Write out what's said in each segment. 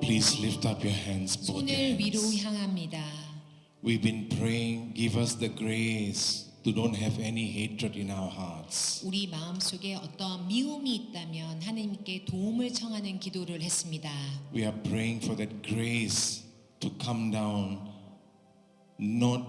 Please lift up your hands, both your 손을 위로 hands. 향합니다. We've been praying, give us the grace to don't have any hatred in our hearts. 우리 마음속에 어떠한 미움이 있다면 하나님께 도움을 청하는 기도를 했습니다. We are praying for that grace to come down, not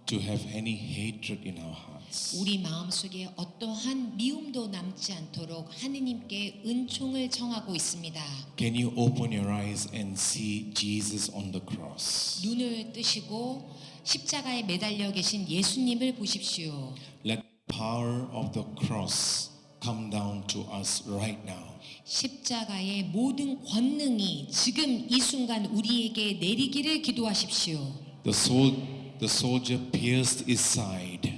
to have any hatred in our hearts. 우리 마음속에 어떠한 미움도 남지 않도록 하느님께 은총을 청하고 있습니다. Can you open your eyes and see Jesus on the cross? 눈을 뜨시고 십자가에 매달려 계신 예수님을 보십시오. Let the power of the cross come down to us right now. 십자가의 모든 권능이 지금 이 순간 우리에게 내리기를 기도하십시오. The soldier pierced his side.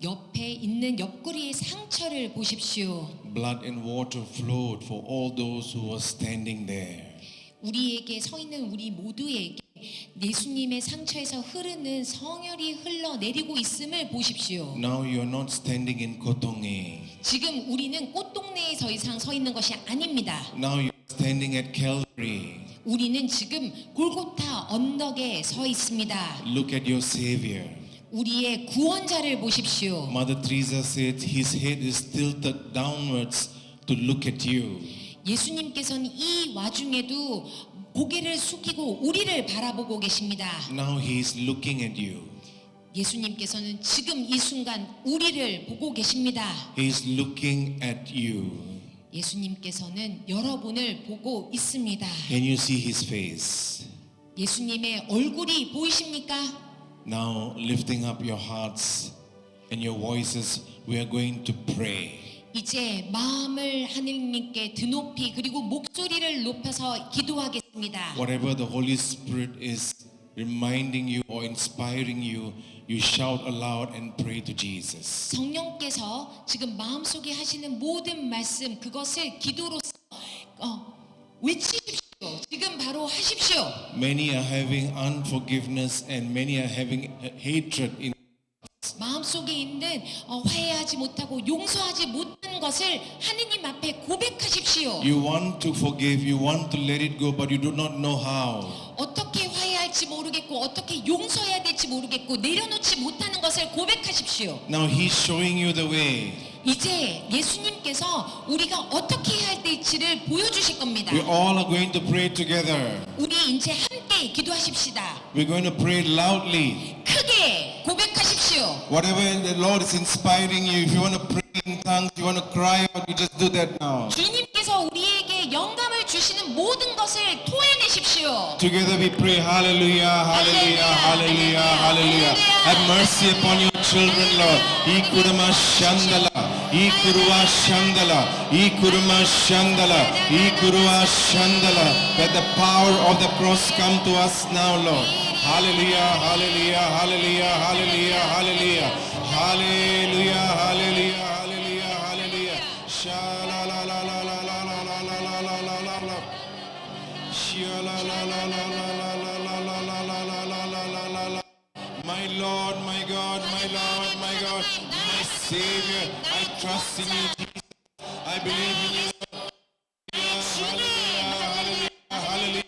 옆에 있는 옆구리의 상처를 보십시오. Blood and water flowed for all those who were standing there. 우리에게 서 있는 우리 모두에게 예수님의 상처에서 흐르는 성혈이 흘러내리고 있음을 보십시오. Now you are not standing in Kotonge. 지금 우리는 꽃동네에 더 이상 서 있는 것이 아닙니다. Now you are standing at Calvary. 우리는 지금 골고타 언덕에 서 있습니다. Look at your Savior. 우리의 구원자를 보십시오. Mother Teresa said his head is tilted downwards to look at you. 예수님께서는 이 와중에도 고개를 숙이고 우리를 바라보고 계십니다. Now he is looking at you. 예수님께서는 지금 이 순간 우리를 보고 계십니다. He is looking at you. 예수님께서는 여러분을 보고 있습니다. Can you see his face? 예수님의 얼굴이 보이십니까? Now lifting up your hearts and your voices, we are going to pray. 이제 마음을 하느님께 드높이 그리고 목소리를 높여서 기도하겠습니다. Whatever the Holy Spirit is reminding you or inspiring you, you shout aloud and pray to Jesus. 성령께서 지금 마음속에 하시는 모든 말씀 그것을 기도로서 외치십시오. 지금 바로 하십시오. Many are having unforgiveness and many are having hatred in 마음속에 있는 화해하지 못하고 용서하지 못한 것을 하느님 앞에 고백하십시오. You want to forgive, you want to let it go, but you do not know how. 어떻게 화해할지 모르겠고 어떻게 용서해야 될지 모르겠고 내려놓지 못하는 것을 고백하십시오. Now He's showing you the way. 이제 예수님께서 우리가 어떻게 해야 될지를 보여주실 겁니다. We all are going to pray together. 우리 이제 함께 기도하십시다. We're going to pray loudly. 크게 고백하십시오. Whatever the Lord is inspiring you, if you want to pray in tongues, you want to cry out, you just do that now. 주님께서 우리에게 영감을 주시는 모든 것을 토해내십시오. Together we pray, hallelujah, hallelujah, hallelujah, hallelujah. Have mercy upon your children, Lord. Ikurma Shandala, Ikurwa Shandala, Ikurma Shandala, Ikurwa Shandala. Let the power of the cross come to us now, Lord. Hallelujah, hallelujah, hallelujah, hallelujah, hallelujah. Hallelujah, hallelujah, hallelujah, hallelujah. Shala la la la la la la la la la la la la la. Shala la la la la la la la la la la la la la la la. My Lord, my God, my Lord, my God, my Savior, I trust in you, Jesus. I believe in you. Hallelujah, hallelujah, hallelujah.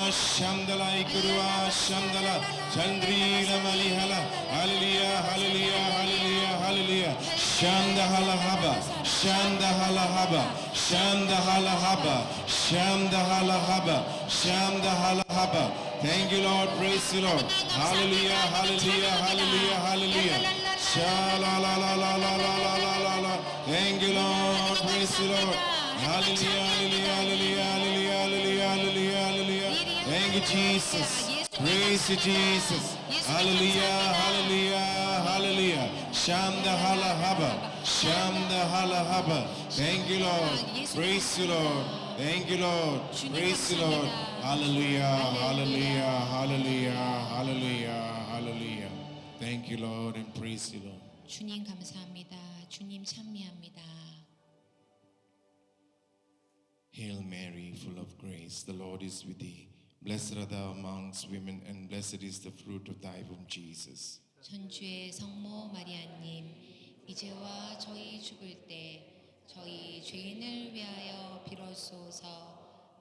Shandala Ikurwa Shandala Chandrila Malihala Hallelujah Hallelujah Hallelujah Hallelujah Shandahala Haba Shandahala Haba Shandahala Haba Shandahala Haba Shandahala Haba. Thank you, Lord, praise you, Lord. Hallelujah Hallelujah Hallelujah Hallelujah Shala la la la la la la la la la. Thank you, Lord, praise you, Lord. Hallelujah Hallelujah Hallelujah Hallelujah Hallelujah Hallelujah Hallelujah. Thank you, Jesus. Praise you, Jesus. Hallelujah, hallelujah, hallelujah. Shamda hala haba. Shamda hala haba. Thank you, Lord. Praise you, Lord. Thank you, Lord. Praise you, Lord. Hallelujah, hallelujah, hallelujah, hallelujah, hallelujah. Thank you, Lord, and praise you, Lord. 주님 감사합니다. 주님 찬미합니다. Hail Mary, full of grace, the Lord is with thee. Blessed art thou amongst women, and blessed is the fruit of thy womb, Jesus. 천주의 성모 마리아님, 이제와 저희 죽을 때 저희 죄인을 위하여 빌어주소서.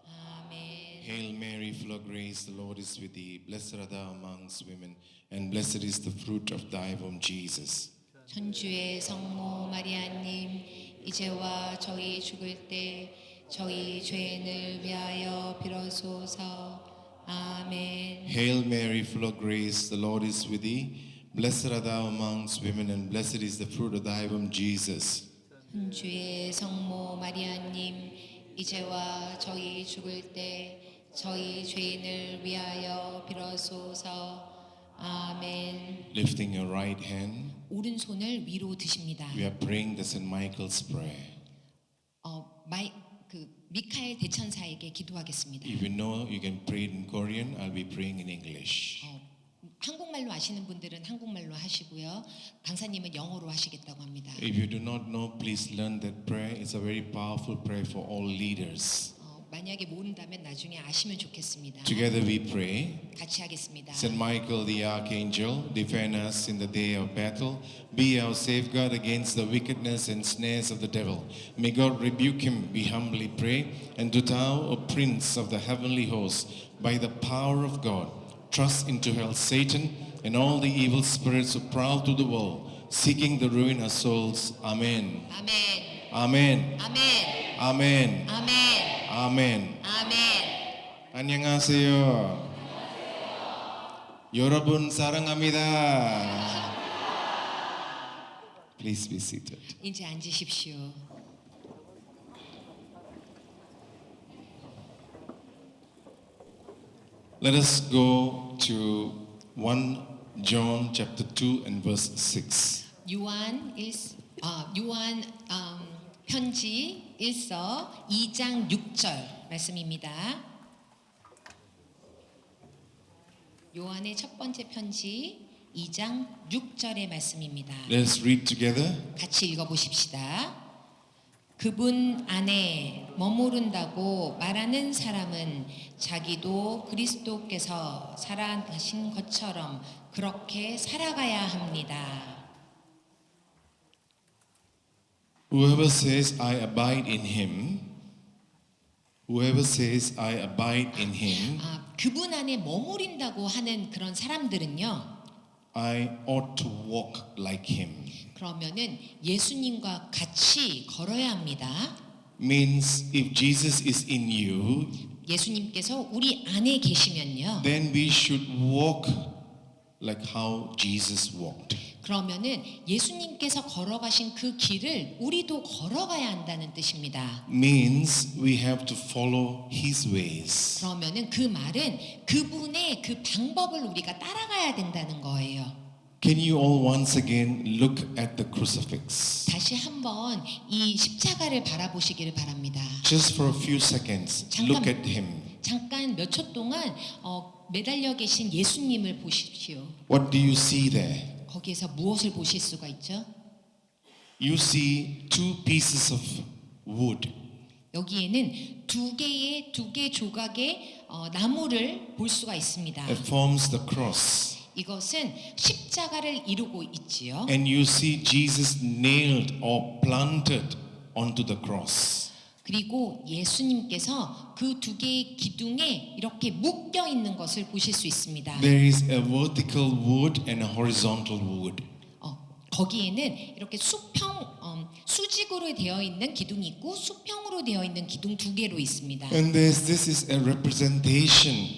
아멘. Hail Mary, full of grace, the Lord is with thee. Blessed art thou amongst women, and blessed is the fruit of thy womb, Jesus. 천주의 성모 마리아님, 이제와 저희 죽을 때 저희 죄인을 위하여 빌어주소서. 아멘. Hail Mary, full of grace, the Lord is with thee. Blessed art thou amongst women, and blessed is the fruit of thy womb, Jesus. 천주의 성모 마리아님, 이제와 저희 죽을 때 저희 죄인을 위하여 빌어주소서. 아멘. Lifting your right hand, 오른손을 위로 드십니다. we are praying the St. Michael's prayer. 미카엘 대천사에게 기도하겠습니다. If you know, you can pray it in Korean. I'll be praying in English. 한국말로 아시는 분들은 한국말로 하시고요. 강사님은 영어로 하시겠다고 합니다. If you do not know, please learn that prayer. It's a very powerful prayer for all leaders. 만약에 모른다면 나중에 아시면 좋겠습니다. Together we pray. 같이 하겠습니다. Saint Michael the Archangel, defend us in the day of battle. Be our safeguard against the wickedness and snares of the devil. May God rebuke him, we humbly pray. And do thou, O Prince of the heavenly host, by the power of God, thrust into hell Satan and all the evil spirits who prowl through the world, seeking the ruin of souls. Amen. 아멘. Amen. 아멘. Amen. 아멘. 아멘. 아멘. 안녕하세요. 여러분 사랑합니다. Please be seated. 이제 앉으십시오. Let us go to 1 John chapter 2 and verse 6. 요한 편지 1서 2장 6절 말씀입니다. 요한의 첫 번째 편지 2장 6절의 말씀입니다. Let us read together. 같이 읽어보십시다. 그분 안에 머무른다고 말하는 사람은 자기도 그리스도께서 살아가신 것처럼 그렇게 살아가야 합니다. Whoever says I abide in him, whoever says I abide in him, 그분 안에 머무른다고 하는 그런 사람들은요. I ought to walk like him. 그러면은 예수님과 같이 걸어야 합니다. Means if Jesus is in you, 예수님께서 우리 안에 계시면요. then we should walk like how Jesus walked. 그러면은 예수님께서 걸어가신 그 길을 우리도 걸어가야 한다는 뜻입니다. Means we have to follow his ways. 그러면은 그 말은 그분의 그 방법을 우리가 따라가야 된다는 거예요. Can you all once again look at the crucifix? 다시 한번 이 십자가를 바라보시기를 바랍니다. Just for a few seconds, look at him. 잠깐 몇 초 동안 매달려 계신 예수님을 보십시오. What do you see there? 거기에서 무엇을 보실 수가 있죠? You see two pieces of wood. 여기에는 두 개 조각의 나무를 볼 수가 있습니다. That forms the cross. 이것은 십자가를 이루고 있지요. And you see Jesus nailed or planted onto the cross. 그리고 예수님께서 그 두 개의 기둥에 이렇게 묶여 있는 것을 보실 수 있습니다. There is a vertical wood and a horizontal wood. 거기에는 이렇게 수직으로 되어 있는 기둥이 있고 수평으로 되어 있는 기둥 두 개로 있습니다. And this is a representation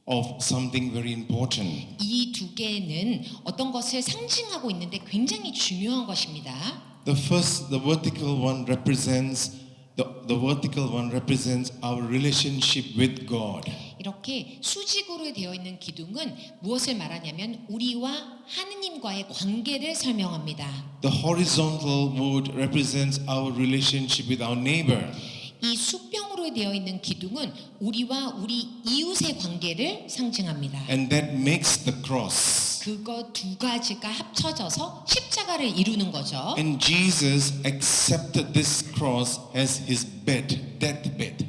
of something very important. 이 두 개는 어떤 것을 상징하고 있는데 굉장히 중요한 것입니다. The vertical one represents our relationship with God. 이렇게 수직으로 되어 있는 기둥은 무엇을 말하냐면 우리와 하느님과의 관계를 설명합니다. The horizontal wood represents our relationship with our neighbor. 이 수평으로 되어 있는 기둥은 우리와 우리 이웃의 관계를 상징합니다. And that makes the cross. 그거 두 가지가 합쳐져서 십자가를 이루는 거죠. And Jesus accepted this cross as his bed, deathbed.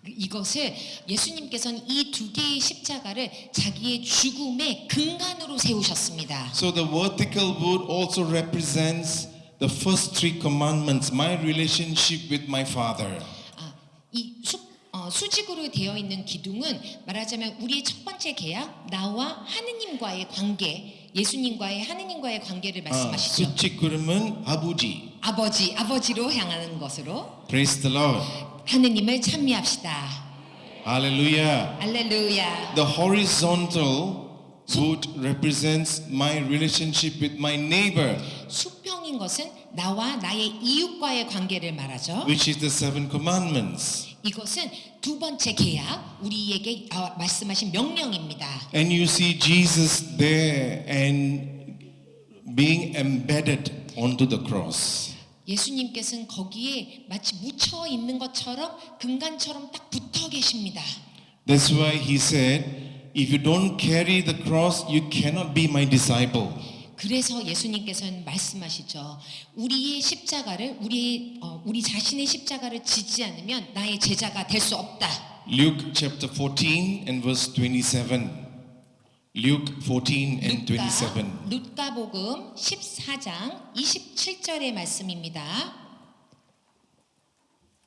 이것을 예수님께서는 이 두 개의 십자가를 자기의 죽음의 근간으로 세우셨습니다. So the vertical wood also represents the first three commandments, my relationship with my Father. 이 수직으로 되어 있는 기둥은 말하자면 우리의 첫 번째 계약, 나와 하느님과의 관계, 예수님과의 하느님과의 관계를 말씀하시죠. 수직 그러면 아버지. 아버지로 향하는 것으로 Praise the Lord. 하느님을 찬미합시다. Hallelujah. 할렐루야. The horizontal wood represents my relationship with my neighbor, 수평인 것은 나와 나의 이웃과의 관계를 말하죠. which is the seven commandments. 이것은 두 번째 계약, 우리에게 말씀하신 명령입니다. And you see Jesus there and being embedded onto the cross. 예수님께서는 거기에 마치 묻혀 있는 것처럼 근간처럼 딱 붙어 계십니다. That's why he said, if you don't carry the cross, you cannot be my disciple. 그래서 예수님께서는 말씀하시죠. 우리의 십자가를 우리 자신의 십자가를 지지 않으면 나의 제자가 될 수 없다. Luke chapter 14 and verse 27. Luke 14 and 27. 룻가복음 14장 27절의 말씀입니다.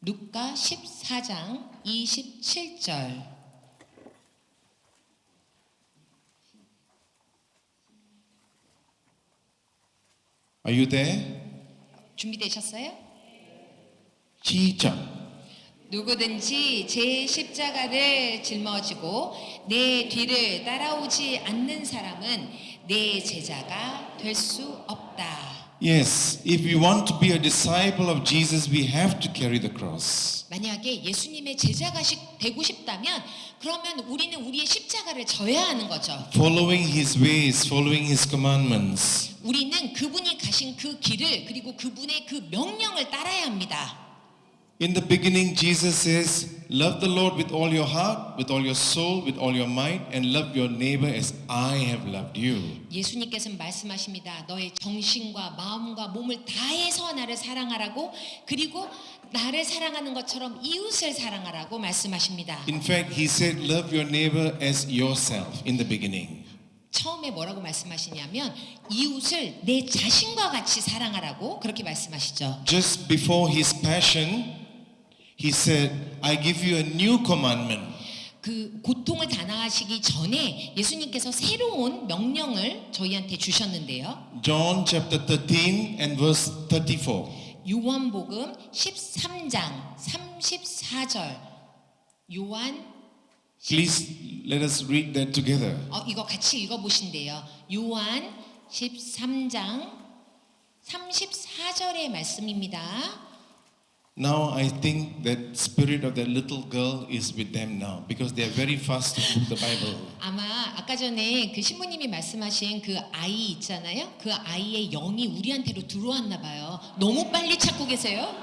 룻가 14장 27절. Are you there? 준비되셨어요? 시작. 누구든지 제 십자가를 짊어지고 내 뒤를 따라오지 않는 사람은 내 제자가 될 수 없다. Yes, if we want to be a disciple of Jesus, we have to carry the cross. 만약에 예수님의 제자가 되고 싶다면 그러면 우리는 우리의 십자가를 져야 하는 거죠. Following his ways, following his commandments. 우리는 그분이 가신 그 길을 그리고 그분의 그 명령을 따라야 합니다. In the beginning, Jesus says, love the Lord with all your heart, with all your soul, with all your might, and love your neighbor as I have loved you. 예수님께서는 말씀하십니다. 너의 정신과 마음과 몸을 다해서 나를 사랑하라고 그리고 나를 사랑하는 것처럼 이웃을 사랑하라고 말씀하십니다. In fact, he said, love your neighbor as yourself in the beginning. 처음에 뭐라고 말씀하시냐면 이웃을 내 자신과 같이 사랑하라고 그렇게 말씀하시죠. Just before his passion, he said, I give you a new commandment. 그 고통을 당하시기 전에 예수님께서 새로운 명령을 저희한테 주셨는데요. John chapter 13 and verse 34. 요한복음 13장 34절. 요한 Please let us read that together. 이거 같이 읽어보신대요. 요한 13장 34절의 말씀입니다. Now I think that spirit of that little girl is with them now because they are very fast to book the Bible. 아마 아까 전에 그 신부님이 말씀하신 그 아이 있잖아요. 그 아이의 영이 우리한테로 들어왔나 봐요. 너무 빨리 찾고 계세요.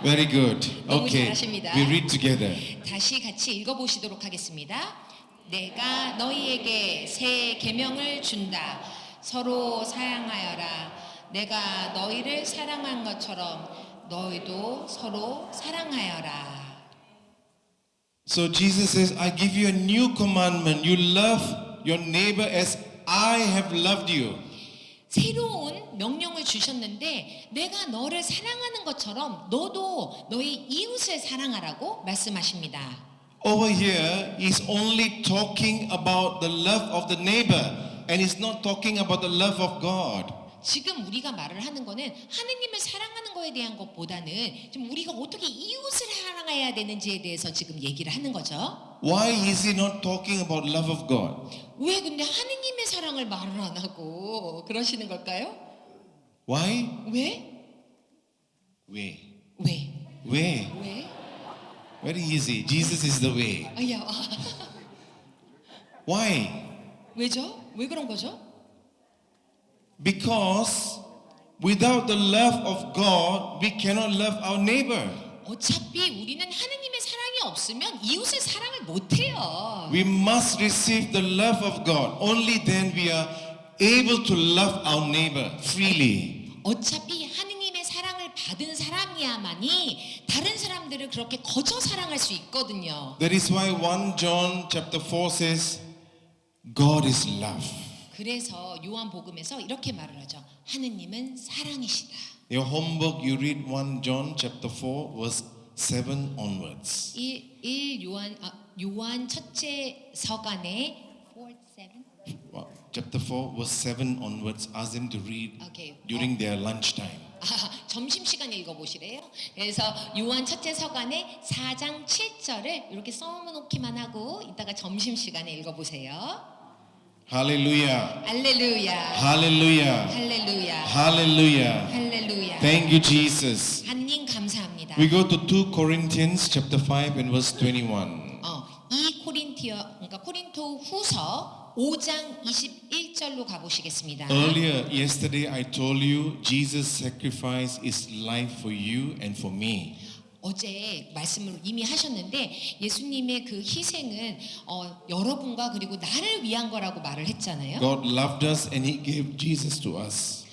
Very good. 너무 Okay, 잘하십니다. we read together. 다시 같이 읽어보시도록 하겠습니다. 내가 너희에게 새 계명을 준다. 서로 사랑하여라. 내가 너희를 사랑한 것처럼 너희도 서로 사랑하여라. So Jesus says, I give you a new commandment. You love your neighbor as I have loved you. 새로운 명령을 주셨는데 내가 너를 사랑하는 것처럼 너도 너의 이웃을 사랑하라고 말씀하십니다. Over here, he's only talking about the love of the neighbor and he's not talking about the love of God. 지금 우리가 말을 하는 거는 하느님을 사랑하는 거에 대한 것보다는 좀 우리가 어떻게 이웃을 사랑해야 되는지에 대해서 지금 얘기를 하는 거죠. Why is he not talking about love of God? 왜 근데 하느님의 사랑을 말을 안 하고 그러시는 걸까요? Why? 왜? Way. 왜? Way. 왜? Very easy. Jesus is the way. 아야, Why? 왜죠? 왜 그런 거죠? Because without the love of God, we cannot love our neighbor. 어차피 우리는 하느님의 사랑이 없으면 이웃을 사랑을 못해요. We must receive the love of God. Only then we are able to love our neighbor freely. 어차피 하느님의 사랑을 받은 사람이야만이 다른 사람들을 그렇게 거저 사랑할 수 있거든요. That is why 1 John chapter 4 says, God is love. 그래서 요한복음에서 이렇게 말을 하죠. 하느님은 사랑이시다. Your homework, you read 1 John chapter 4 verse 7 onwards. 요한 첫째 서간에 4, 7. Chapter 4 verse 7 onwards. Ask them to read Okay. during their lunch time. 점심시간에 읽어보시래요. 그래서 요한 첫째 서간의 4장 7절을 이렇게 써놓기만 하고 이따가 점심시간에 읽어보세요. Hallelujah. 할렐루야. Hallelujah. 할렐루야. Hallelujah. 할렐루야. Thank you, Jesus. 하느님 감사합니다. We go to 2 Corinthians chapter 5 and verse 21. 그러니까 코린토 후서 5장 21절로 가보시겠습니다. Earlier, yesterday, I told you Jesus sacrificed his life for you and for me. 어제 말씀을 이미 하셨는데 예수님의 그 희생은 여러분과 그리고 나를 위한 거라고 말을 했잖아요. God loved us and he gave Jesus to us.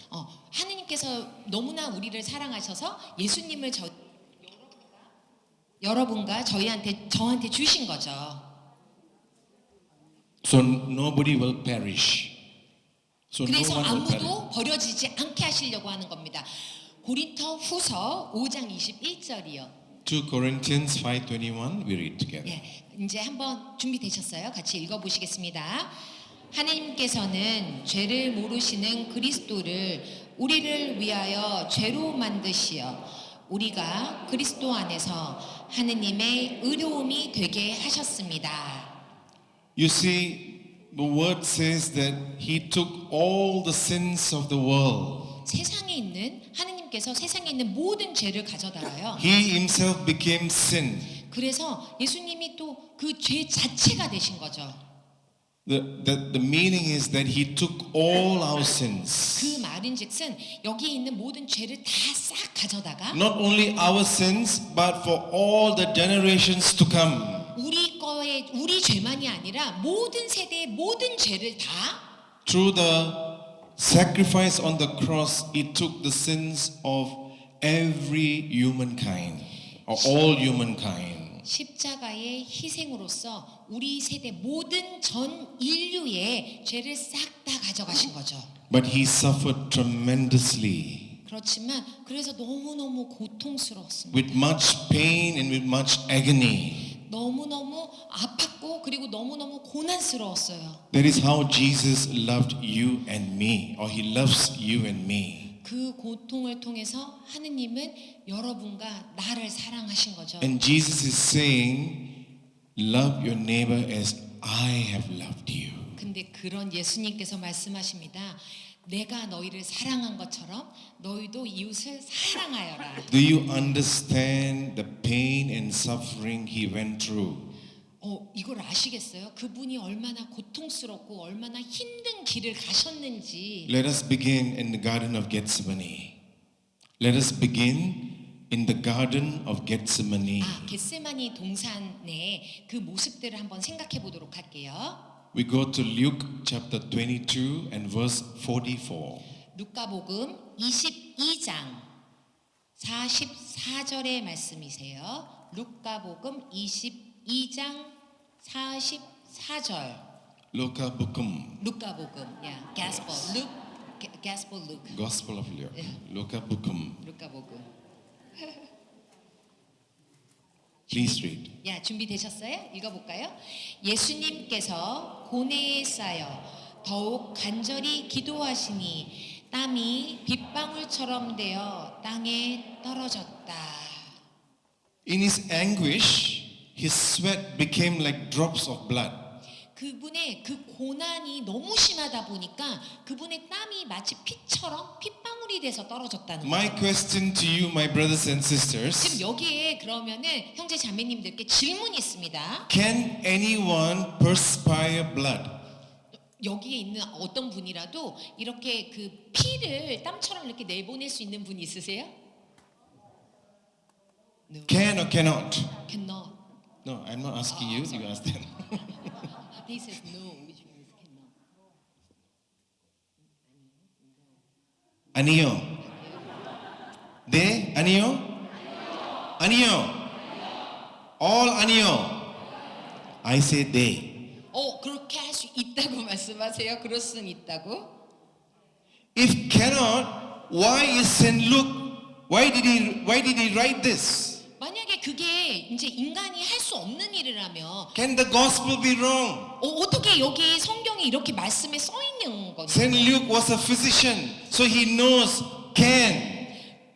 하느님께서 너무나 우리를 사랑하셔서 예수님을 여러분과 저한테 주신 거죠. So nobody will perish. So no 그래서 one will perish. 아무도 버려지지 않게 하시려고 하는 겁니다. 고린토 후서 5장 21절이요. 2 Corinthians 5:21 we read together. 예, 이제 한번 준비되셨어요? 같이 읽어보시겠습니다. 하나님께서는 죄를 모르시는 그리스도를 우리를 위하여 죄로 만드시어 우리가 그리스도 안에서 하느님의 의로움이 되게 하셨습니다. You see, the word says that he took all the sins of the world. 세상에 있는 하느님께서 세상에 있는 모든 죄를 가져다가요. He himself became sin. 그래서 예수님이 또 그 죄 자체가 되신 거죠. The meaning is that he took all our sins. 그 말인즉슨 여기에 있는 모든 죄를 다 싹 가져다가 Not only our sins, but for all the generations to come. 우리 죄만이 아니라 모든 세대의 모든 죄를 다 Through the sacrifice on the cross, he took the sins of every humankind, or all humankind. 십자가의 희생으로서 우리 세대 모든 전 인류의 죄를 싹 다 가져가신 거죠. But he suffered tremendously, 그렇지만 그래서 너무너무 고통스러웠습니다. with much pain and with much agony. 너무너무 아팠고 그리고 너무너무 고난스러웠어요. That is how Jesus loved you and me, or he loves you and me. 그 고통을 통해서 하느님은 여러분과 나를 사랑하신 거죠. And Jesus is saying, love your neighbor as I have loved you. 근데 그런 예수님께서 말씀하십니다. 내가 너희를 사랑한 것처럼 너희도 이웃을 사랑하여라. Do you understand the pain and suffering he went through? 이걸 아시겠어요? 그분이 얼마나 고통스럽고 얼마나 힘든 길을 가셨는지. Let us begin in the Garden of Gethsemane. Let us begin in the Garden of Gethsemane. 겟세마니 동산의 그 모습들을 한번 생각해 보도록 할게요. We go to Luke chapter 22 and verse 44. 루카복음 22장 44절의 말씀이세요. 루카복음 22장 44절. Lukabukum, 루카복음, Gospel Luke. Gospel of Luke. Lukabukum. 루카복음. Please read. 준비되셨어요? 읽어볼까요? 예수님께서 고뇌에 쌓여 더욱 간절히 기도하시니 땀이 빗방울처럼 되어 땅에 떨어졌다. In his anguish, his sweat became like drops of blood. 그분의 그 고난이 너무 심하다 보니까 그분의 땀이 마치 피처럼 핏방울이 돼서 떨어졌다는 거예요. My question to you, my brothers and 지금 sisters, 여기에 그러면은 형제 자매님들께 질문이 있습니다. can anyone perspire blood? 여기에 있는 어떤 분이라도 이렇게 그 피를 땀처럼 이렇게 내보낼 수 있는 분이 있으세요? No. Can or cannot? Cannot. No, I'm not asking you. You ask them. They said no, which means cannot. 아니요. 네, 아니요. 아니요. All 아니요. I say 네. 그렇게 할 수 있다고 말씀하세요. 그럴 수는 있다고. If cannot, why is Saint Luke? Why did he write this? 만약에 그게 이제 인간이 할 수 없는 일이라면 Can the gospel be wrong? 어떻게 여기 성경에 이렇게 말씀에 써 있는 거냐? Saint Luke was a physician, so he knows can.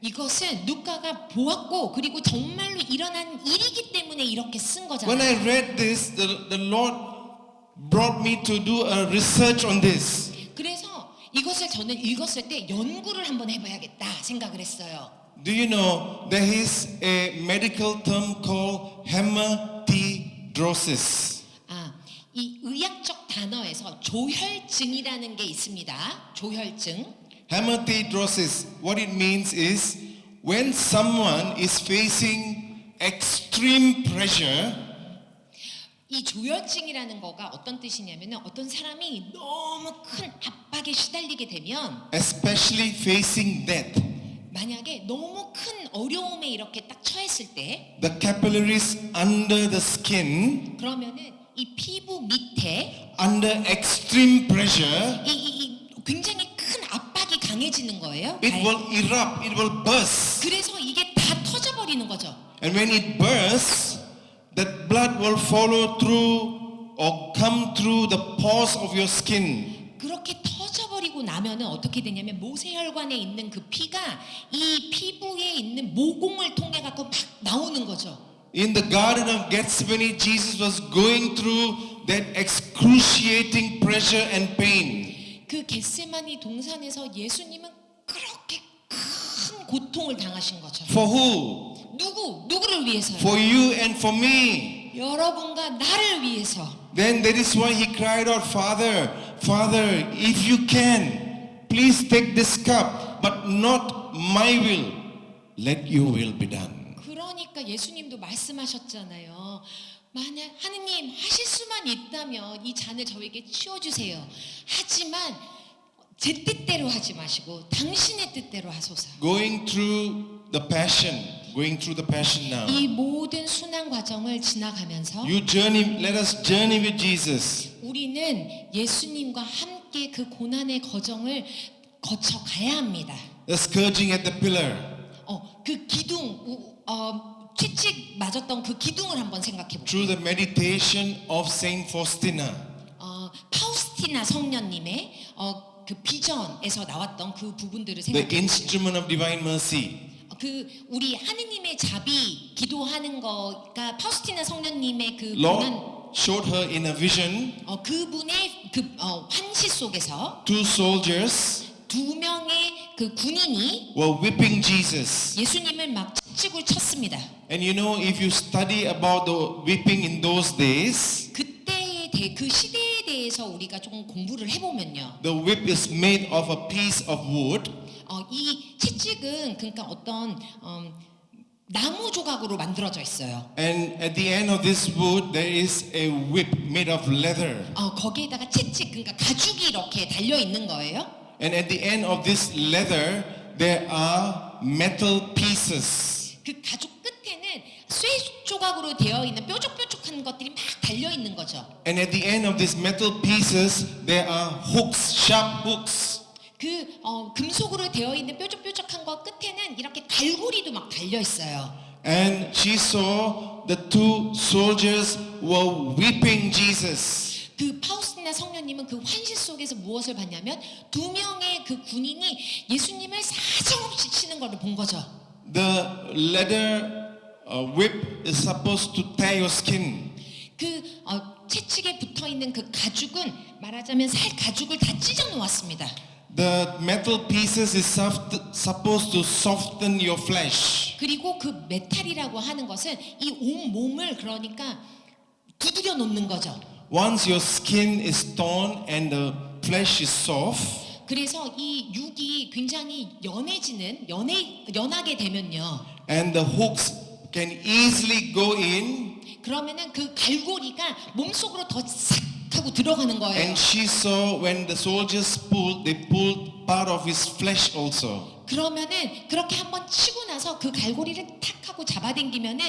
이것은 누가가 보았고 그리고 정말로 일어난 일이기 때문에 이렇게 쓴 When 거잖아요. I read this, the Lord brought me to do a research on this. 그래서 이것을 저는 읽었을 때 연구를 한번 해봐야겠다 생각을 했어요. Do you know there is a medical term called hematidrosis? 이 의학적 단어에서 조혈증이라는 게 있습니다. 조혈증. Hematidrosis, what it means is when someone is facing extreme pressure, 이 조혈증이라는 거가 어떤 뜻이냐면은 어떤 사람이 너무 큰 압박에 시달리게 되면 especially facing death, 만약에 너무 큰 어려움에 이렇게 딱 처했을 때 the capillaries under the skin, 그러면은 이 피부 밑에 under extreme pressure, 이 굉장히 큰 압박이 강해지는 거예요. it will erupt, it will burst. 그래서 이게 다 터져버리는 거죠. And when it bursts, that blood will follow through or come through the pores of your skin. 그렇게 터져버리고 나면은 어떻게 되냐면 모세혈관에 있는 그 피가 이 피부에 있는 모공을 통해 갖고 막 나오는 거죠. In the Garden of Gethsemane, Jesus was going through that excruciating pressure and pain. 그 겟세마니 동산에서 예수님은 그렇게 큰 고통을 당하신 것처럼 For who? 누구를 위해서요? For you and for me. 여러분과 나를 위해서. Then that is why he cried out, Father, Father, if you can, please take this cup, but not my will, let your will be done. 그러니까 예수님도 말씀하셨잖아요. 만약 하느님 하실 수만 있다면 이 잔을 저에게 치워주세요. 하지만 제 뜻대로 하지 마시고 당신의 뜻대로 하소서. Going through the passion now. 이 모든 순환 과정을 지나가면서 Let us journey with Jesus. 우리는 예수님과 함께 그 고난의 과정을 거쳐 가야 합니다. The scourging at the pillar. 그 기둥 채찍 맞았던 그 기둥을 한번 생각해 보세요. Through the meditation of Saint Faustina. 파우스티나 성녀님의 그 비전에서 나왔던 그 부분들을 The 생각해 보세요. instrument of divine mercy. 그 우리 하느님의 자비 기도하는 거가 파우스티나 성녀님의 그 Lord 고난 showed her in a vision 그분의 그 환시 속에서 two soldiers 두 명의 그 군인이 were whipping Jesus. 예수님을 막 채찍을 쳤습니다. And you know, if you study about the whipping in those days, 그 시대에 대해서 우리가 조금 공부를 해보면요. the whip is made of a piece of wood. 이 채찍은 그러니까 어떤 나무 조각으로 만들어져 있어요. And at the end of this wood, there is a whip made of leather. 거기에다가 채찍 그러니까 가죽이 이렇게 달려 있는 거예요. And at the end of this leather, there are metal pieces. 그 가죽 끝에는 쇠 조각으로 되어 있는 뾰족뾰족한 것들이 막 달려 있는 거죠. And at the end of these metal pieces, there are hooks, sharp hooks. 그 금속으로 되어 있는 뾰족뾰족한 것 끝에는 이렇게 갈고리도 막 달려 있어요. And she saw the two soldiers were whipping Jesus. 그 파우스티나 성녀님은 그 환시 속에서 무엇을 봤냐면 두 명의 그 군인이 예수님을 사정없이 치는 것을 본 거죠. The leather whip is supposed to tear your skin. 그 채찍에 붙어 있는 그 가죽은 말하자면 살 가죽을 다 찢어 놓았습니다. The metal pieces is supposed to soften your flesh. 그리고 그 메탈이라고 하는 것은 이 온 몸을 그러니까 두드려 놓는 거죠. Once your skin is torn and the flesh is soft, 그래서 이 육이 굉장히 연하게 되면요. and the hooks can easily go in, 그러면은 그 갈고리가 몸속으로 더 싹 하고 들어가는 거예요. And she saw when the soldiers pulled, they pulled part of his flesh also. 그러면은 그렇게 한번 치고 나서 그 갈고리를 탁 하고 잡아당기면은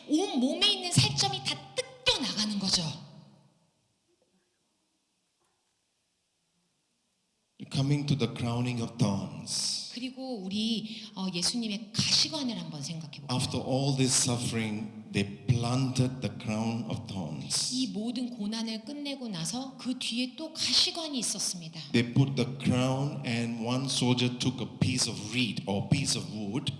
온 몸에 있는 살점이 다 뜯겨 나가는 거죠. Coming to the crowning of thorns. 그리고 우리 예수님의 가시관을 한번 생각해 볼게요. After all this suffering, they planted the crown of thorns. 이 모든 고난을 끝내고 나서 그 뒤에 또 가시관이 있었습니다. They put the crown and one soldier took a piece of reed or piece of wood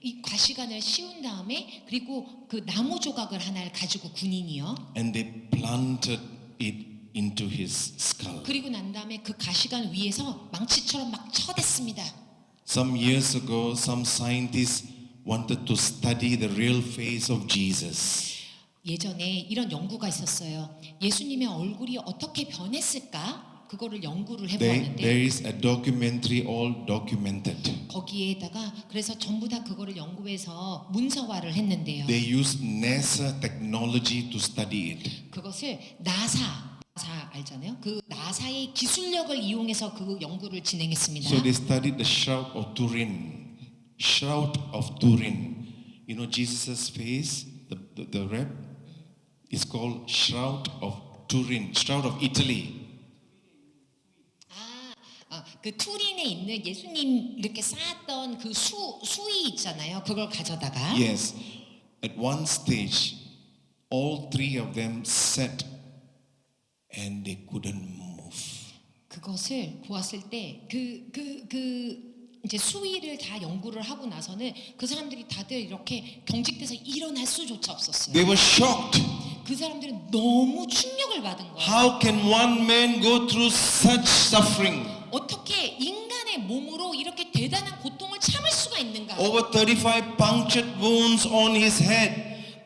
이 가시관을 씌운 다음에 그리고 그 나무 조각을 하나를 가지고 군인이요. and they planted it into his skull. 그리고 난 다음에 그 가시관 위에서 망치처럼 막 쳐댔습니다. Some years ago, some scientists wanted to study the real face of Jesus. 예전에 이런 연구가 있었어요. 예수님의 얼굴이 어떻게 변했을까? 그거를 연구를 There 해보았는데 is a documentary all documented. 거기에다가 그래서 전부 다 그거를 연구해서 문서화를 했는데요. They use NASA technology to study it. 그것을 나사 알잖아요. 그 나사의 기술력을 이용해서 그 연구를 진행했습니다. So they studied the shroud of Turin. Shroud of Turin. You know Jesus' face, the wrap is called shroud of Turin, shroud of Italy. 그 투린에 있는 예수님 이렇게 쌓았던 그 수의 있잖아요. 그걸 가져다가 Yes. At one stage, all three of them sat and they couldn't move. 그것을 보았을 때 이제 수의를 다 연구를 하고 나서는 그 사람들이 다들 이렇게 경직돼서 일어날 수조차 없었어요. They were shocked. 그 사람들은 너무 충격을 받은 거예요. How can one man go through such suffering? 어떻게 인간의 몸으로 이렇게 대단한 고통을 참을 수가 있는가? Over 35 punctured wounds on his head.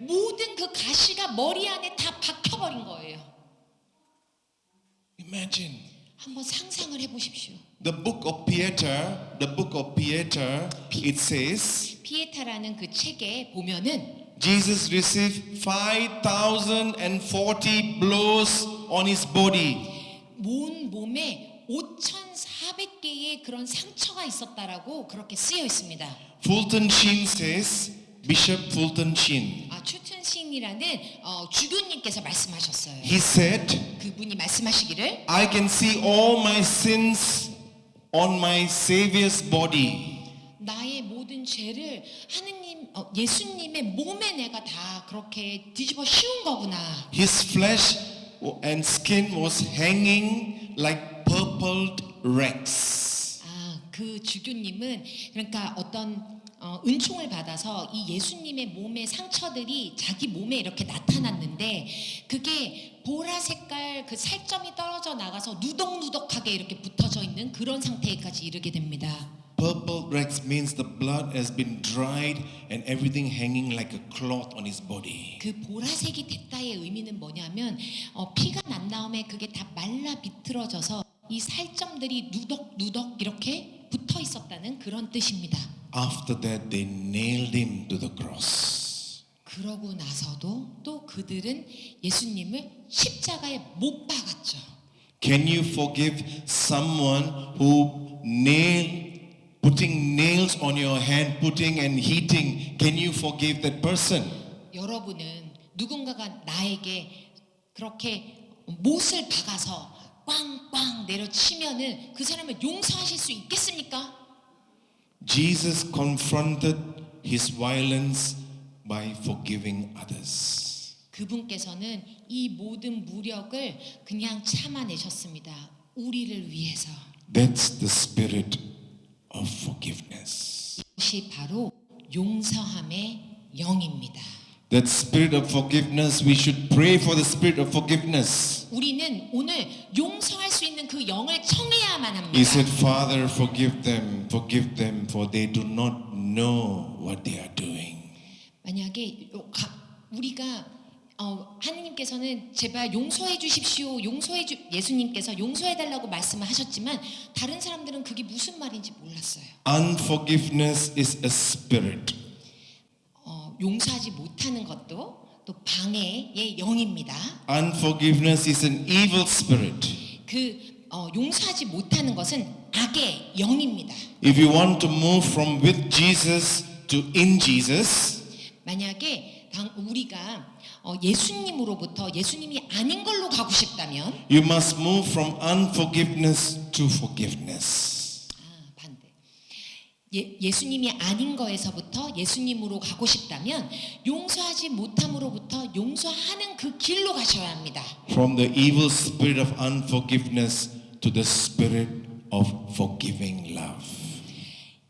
모든 그 가시가 머리 안에 다 박혀버린 거예요. Imagine. 한번 상상을 해보십시오. The book of Peter, it says, 피에타라는 그 책에 보면은 Jesus received 5,040 blows on his body. 온 몸에 5,400개의 그런 상처가 있었다라고 그렇게 쓰여 있습니다. Fulton Sheen says, Bishop Fulton Sheen, 추튼신이라는 주교님께서 말씀하셨어요. he said, 그분이 말씀하시기를 I can see all my sins on my Savior's body. 나의 모든 죄를 하느님 예수님의 몸에 내가 다 그렇게 뒤집어 씌운 거구나. His flesh and skin was hanging like purpled rags. 그 주교님은 그러니까 어떤 은총을 받아서 이 예수님의 몸의 상처들이 자기 몸에 이렇게 나타났는데 그게 보라 색깔 그 살점이 떨어져 나가서 누덕누덕하게 이렇게 붙어져 있는 그런 상태까지 이르게 됩니다. Purple rags means the blood has been dried and everything hanging like a cloth on his body. 그 보라색이 됐다의 의미는 뭐냐면 피가 난 다음에 그게 다 말라 비틀어져서 이 살점들이 누덕누덕 이렇게 붙어 있었다는 그런 뜻입니다. After that, they nailed him to the cross. 그러고 나서도 또 그들은 예수님을 십자가에 못 박았죠. Can you forgive someone who putting nails on your hand, putting and heating? Can you forgive that person? 여러분은 누군가가 나에게 그렇게 못을 박아서 꽝꽝 내려치면은 그 사람을 용서하실 수 있겠습니까? Jesus confronted his violence by forgiving others. 그분께서는 이 모든 무력을 그냥 참아내셨습니다. 우리를 위해서. That's the spirit of forgiveness. 이것이 바로 용서함의 영입니다. That spirit of forgiveness, we should pray for the spirit of forgiveness. 우리는 오늘 용서할 수 있는 그 영을 청해야만 합니다. He said, Father, forgive them, for they do not know what they are doing. 만약에 우리가 하느님께서는 제발 용서해 주십시오. 예수님께서 용서해 달라고 말씀을 하셨지만 다른 사람들은 그게 무슨 말인지 몰랐어요. Unforgiveness is a spirit. 용서하지 못하는 것도 또 방해의 영입니다. Unforgiveness is an evil spirit. 용서하지 못하는 것은 악의 영입니다. If you want to move from with Jesus to in Jesus, 만약에 우리가 예수님으로부터 예수님이 아닌 걸로 가고 싶다면 you must move from unforgiveness to forgiveness. 반대. 예수님이 아닌 거에서부터 예수님으로 가고 싶다면 용서하지 못함으로부터 용서하는 그 길로 가셔야 합니다. From the evil spirit of unforgiveness to the spirit of forgiving love.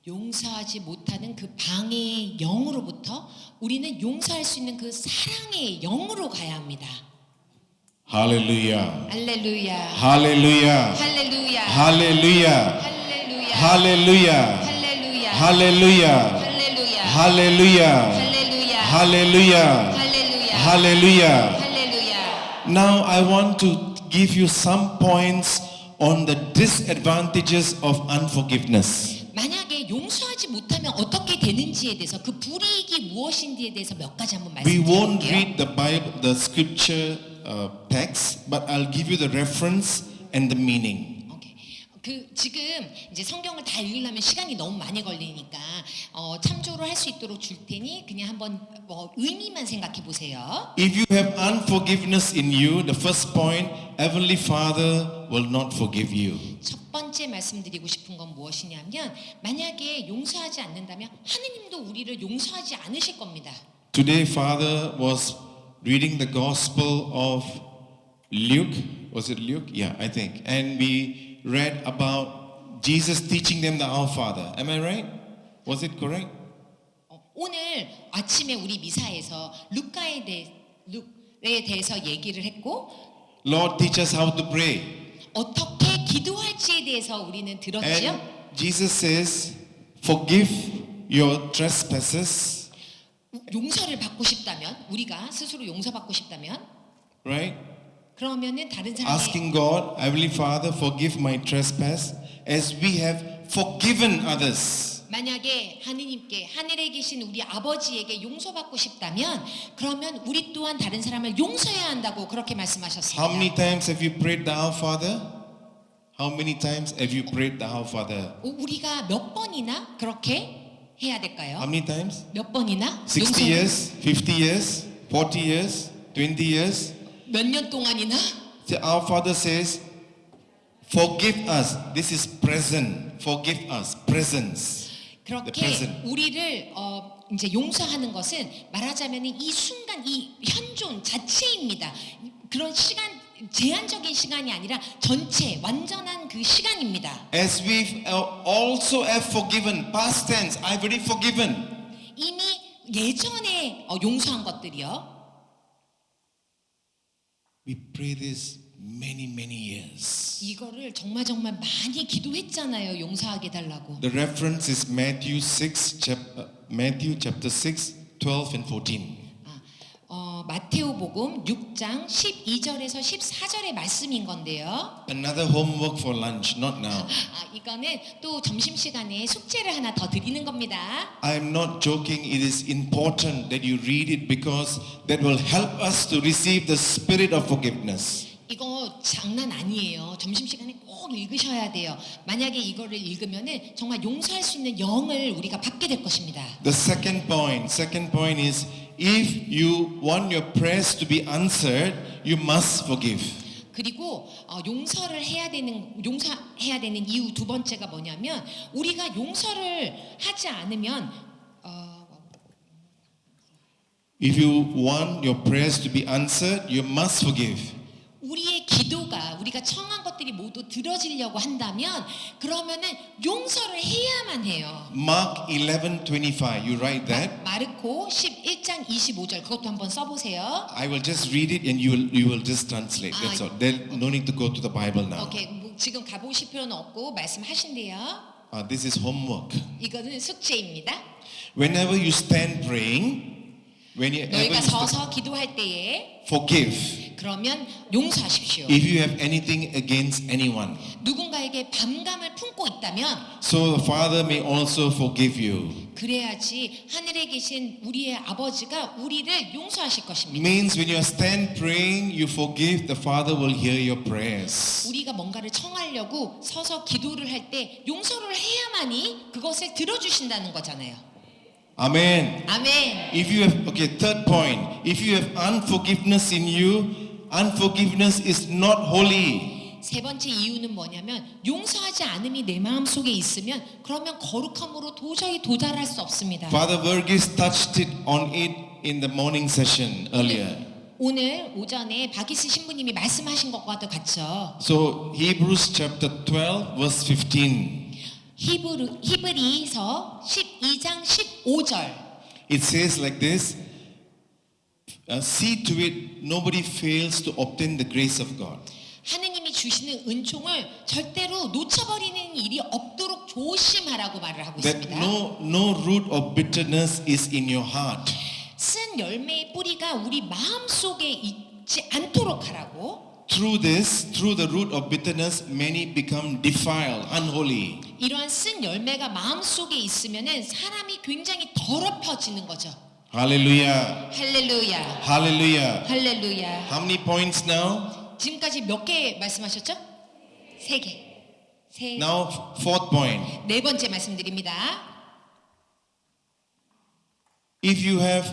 용서하지 못하는 그 방해의 영으로부터 우리는 용서할 수 있는 그 사랑의 영으로 가야 합니다. Hallelujah. 할렐루야. Hallelujah. 할렐루야. Hallelujah. 할렐루야. Hallelujah. 할렐루야. Hallelujah. 할렐루야. Hallelujah. 할렐루야. Hallelujah. 할렐루야. Hallelujah. 할렐루야. Now I want to give you some points on the disadvantages of unforgiveness. 만약에 용서하지 못하면 어떻게 되는지에 대해서 그 불이익이 무엇인지에 대해서 몇 가지 한번 We won't 말씀드릴게요. read the Bible, the scripture text, but I'll give you the reference and the meaning. 오케이. 지금 이제 성경을 다 읽으려면 시간이 너무 많이 걸리니까 참조를 할 수 있도록 줄 테니 그냥 한번 의미만 생각해 보세요. If you have unforgiveness in you, the first point, Heavenly Father will not forgive you. 첫 번째 말씀드리고 싶은 건 무엇이냐면 만약에 용서하지 않는다면 하느님도 우리를 용서하지 않으실 겁니다. Today, Father was reading the Gospel of Luke. Was it Luke? Yeah, I think. And we read about Jesus teaching them the Our Father. Am I right? Was it correct? 오늘 아침에 우리 미사에서 룩에 대해서 얘기를 했고 Lord, teach us how to pray. 어떻게 기도할지에 대해서 우리는 들었죠. And Jesus says, forgive your trespasses. 용서를 받고 싶다면 우리가 스스로 용서받고 싶다면 Right? 그러면은 다른 사람의 Asking God, Heavenly Father, forgive my trespass as we have forgiven others. 만약에 하느님께 하늘에 계신 우리 아버지에게 용서받고 싶다면 그러면 우리 또한 다른 사람을 용서해야 한다고 그렇게 말씀하셨습니다. How many times have you prayed the Our Father? How many times have you prayed the Our Father? 우리가 몇 번이나 그렇게 해야 될까요? How many times? 몇 번이나 60 years, 50 years, 40 years, 20 years? 몇 년 동안이나 The Our Father says, forgive us. This is present. Forgive us. Presence. The 그렇게 present. 우리를 이제 용서하는 것은 말하자면 이 순간 이 현존 자체입니다. 그런 시간 제한적인 시간이 아니라 전체 완전한 그 시간입니다. As we also have forgiven, past tense, I've already forgiven. 이미 예전에 용서한 것들이요. We pray this many years. 이거를 정말 많이 기도했잖아요. 용서하게 달라고. The reference is Matthew chapter 6, 12 and 14. 마테오복음 6장 12절에서 14절의 말씀인 건데요. Another homework for lunch, not now. 이거는 또 점심시간에 숙제를 하나 더 드리는 겁니다. I'm not joking. It is important that you read it because that will help us to receive the spirit of forgiveness. 이거 장난 아니에요. 점심시간에 꼭 읽으셔야 돼요. 만약에 이거를 읽으면은 정말 용서할 수 있는 영을 우리가 받게 될 것입니다. The second point is if you want your prayers to be answered, you must forgive. 그리고 용서해야 되는 이유 두 번째가 뭐냐면 우리가 용서를 하지 않으면 If you want your prayers to be answered, you must forgive. 우리의 기도가 우리가 청한 것들이 모두 들어지려고 한다면 그러면은 용서를 해야만 해요. Mark 11:25. You write that. 마르코 11장 25절 그것도 한번 써보세요. I will just read it and you will just translate. That's all. There no need to go to the Bible now. 오케이, 지금 가보실 필요는 없고 말씀하신대요. This is homework. 이거는 숙제입니다. Whenever you stand praying, 너희가 서서 기도할 때에 forgive. 그러면 용서하십시오. if you have anything against anyone, 누군가에게 반감을 품고 있다면 so the Father may also forgive you. 그래야지 하늘에 계신 우리의 아버지가 우리를 용서하실 것입니다. Means when you stand praying, you forgive, the Father will hear your prayers. 우리가 뭔가를 청하려고 서서 기도를 할 때 용서를 해야만이 그것을 들어주신다는 거잖아요. Amen. 아멘. If you have, okay, third point, if you have unforgiveness in you, unforgiveness is not holy. 세 번째 이유는 뭐냐면 용서하지 않음이 내 마음속에 있으면 그러면 거룩함으로 도저히 도달할 수 없습니다. Father Verghese touched it on it in the morning session earlier. 오늘 오전에 박희스 신부님이 말씀하신 것과도 같죠. So Hebrews chapter 12 verse 15. 히브리서 12장 15절. It says like this, see to it nobody fails to obtain the grace of God. 하느님이 주시는 은총을 절대로 놓쳐버리는 일이 없도록 조심하라고 말을 하고 That 있습니다. no root of bitterness is in your heart. 쓴 열매의 뿌리가 우리 마음속에 있지 않도록 하라고. Through the root of bitterness, many become defiled, unholy. 이러한 쓴 열매가 마음속에 있으면은 사람이 굉장히 더럽혀지는 거죠. Hallelujah. 할렐루야. Hallelujah. 할렐루야. How many points now? 지금까지 몇 개 말씀하셨죠? 3개. Now, fourth point. 네 번째 말씀드립니다. If you have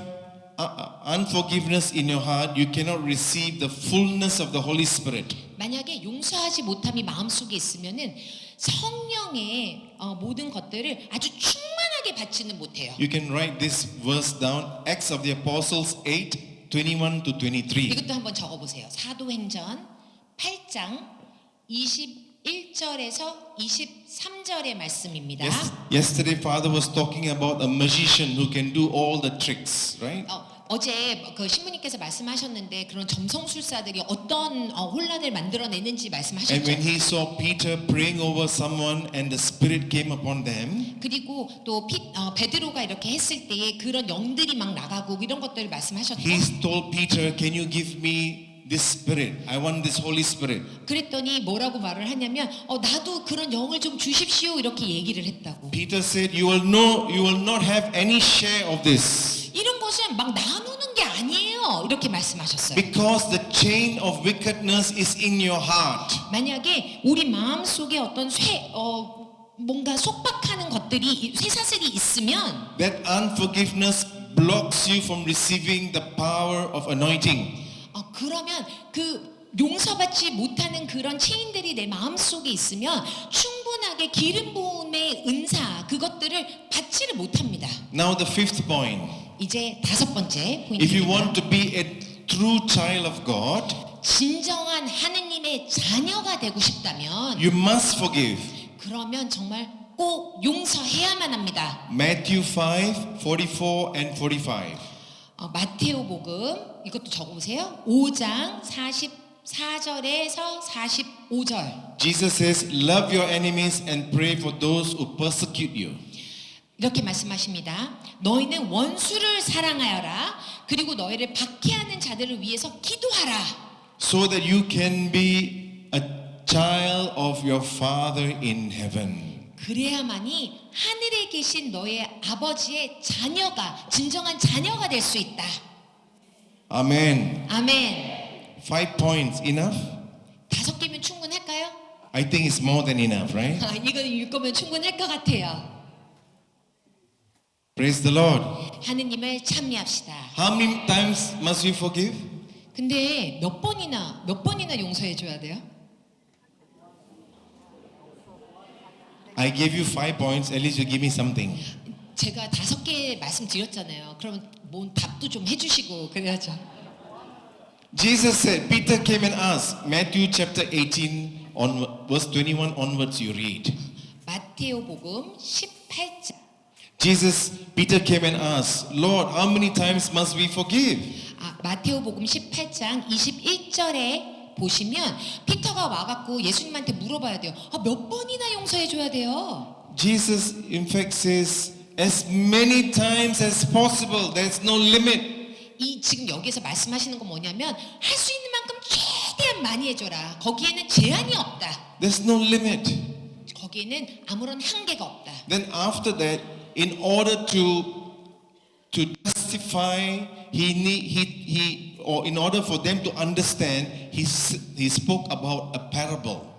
unforgiveness in your heart, you cannot receive the fullness of the Holy Spirit. 만약에 용서하지 못함이 마음속에 있으면은 성령의 모든 것들을 아주 충만하게 받지는 못해요. You can write this verse down. Acts of the Apostles 8, 21 to 23. 이것도 한번 적어보세요. 사도행전 8장 21절에서 23절의 말씀입니다. Yesterday, Father was talking about a magician who can do all the tricks, right? 어제 그 신부님께서 말씀하셨는데 그런 점성술사들이 어떤 혼란을 만들어내는지 And 말씀하셨죠. when he saw Peter praying over someone and the Spirit came upon them, 그리고 또 베드로가 이렇게 했을 때에 그런 영들이 막 나가고 이런 것들을 말씀하셨죠. he told Peter, can you give me this Spirit? I want this Holy Spirit. 그랬더니 뭐라고 말을 하냐면 나도 그런 영을 좀 주십시오 이렇게 얘기를 했다고. Peter said, you will not have any share of this. 이런 것은 막 나누는 게 아니에요 이렇게 말씀하셨어요. Because the chain of wickedness is in your heart. 만약에 우리 마음 속에 어떤 뭔가 속박하는 것들이 쇠사슬이 있으면 That unforgiveness blocks you from receiving the power of anointing. 그러면 그 용서받지 못하는 그런 체인들이 내 마음 속에 있으면 충분하게 기름 부음의 은사 그것들을 받지를 못합니다. Now the fifth point. 이제 다섯 번째 If you 포인트입니다. want to be a true child of God, 진정한 하느님의 자녀가 되고 싶다면 you must forgive. 그러면 정말 꼭 용서해야만 합니다. Matthew 5, 44 and 45. 마테오복음 이것도 적어보세요. 5장 44절에서 45절. Jesus says, love your enemies and pray for those who persecute you. 이렇게 말씀하십니다. 너희는 원수를 사랑하여라. 그리고 너희를 박해하는 자들을 위해서 기도하라. So that you can be a child of your Father in heaven. 그래야만이 하늘에 계신 너의 아버지의 자녀가 진정한 자녀가 될 수 있다. Amen. 아멘. 5 points enough? 5개면 충분할까요? I think it's more than enough, right? 이건 6거면 충분할 것 같아요. Praise the Lord. 하느님을 찬미합시다. How many times must we forgive? 근데 몇 번이나 용서해 줘야 돼요? I gave you 5 points, at least you give me something. 제가 5개 말씀드렸잖아요. 그러면 뭔 답도 좀 해주시고 그래야죠. Jesus said, Peter came and asked, Matthew chapter 18, verse 21 onwards you read. 마테오복음 18장. Peter came and asked, Lord, how many times must we forgive? 마테오복음 18장 21절에 보시면 피터가 와갖고 예수님한테 물어봐야 돼요. 몇 번이나 용서해 줘야 돼요? Jesus in fact says, as many times as possible. There's no limit. 이 지금 여기에서 말씀하시는 건 뭐냐면 할 수 있는 만큼 최대한 많이 해줘라. 거기에는 제한이 없다. There's no limit. 거기에는 아무런 한계가 없다. Then after that, in order to justify, or in order for them to understand, he spoke about a parable.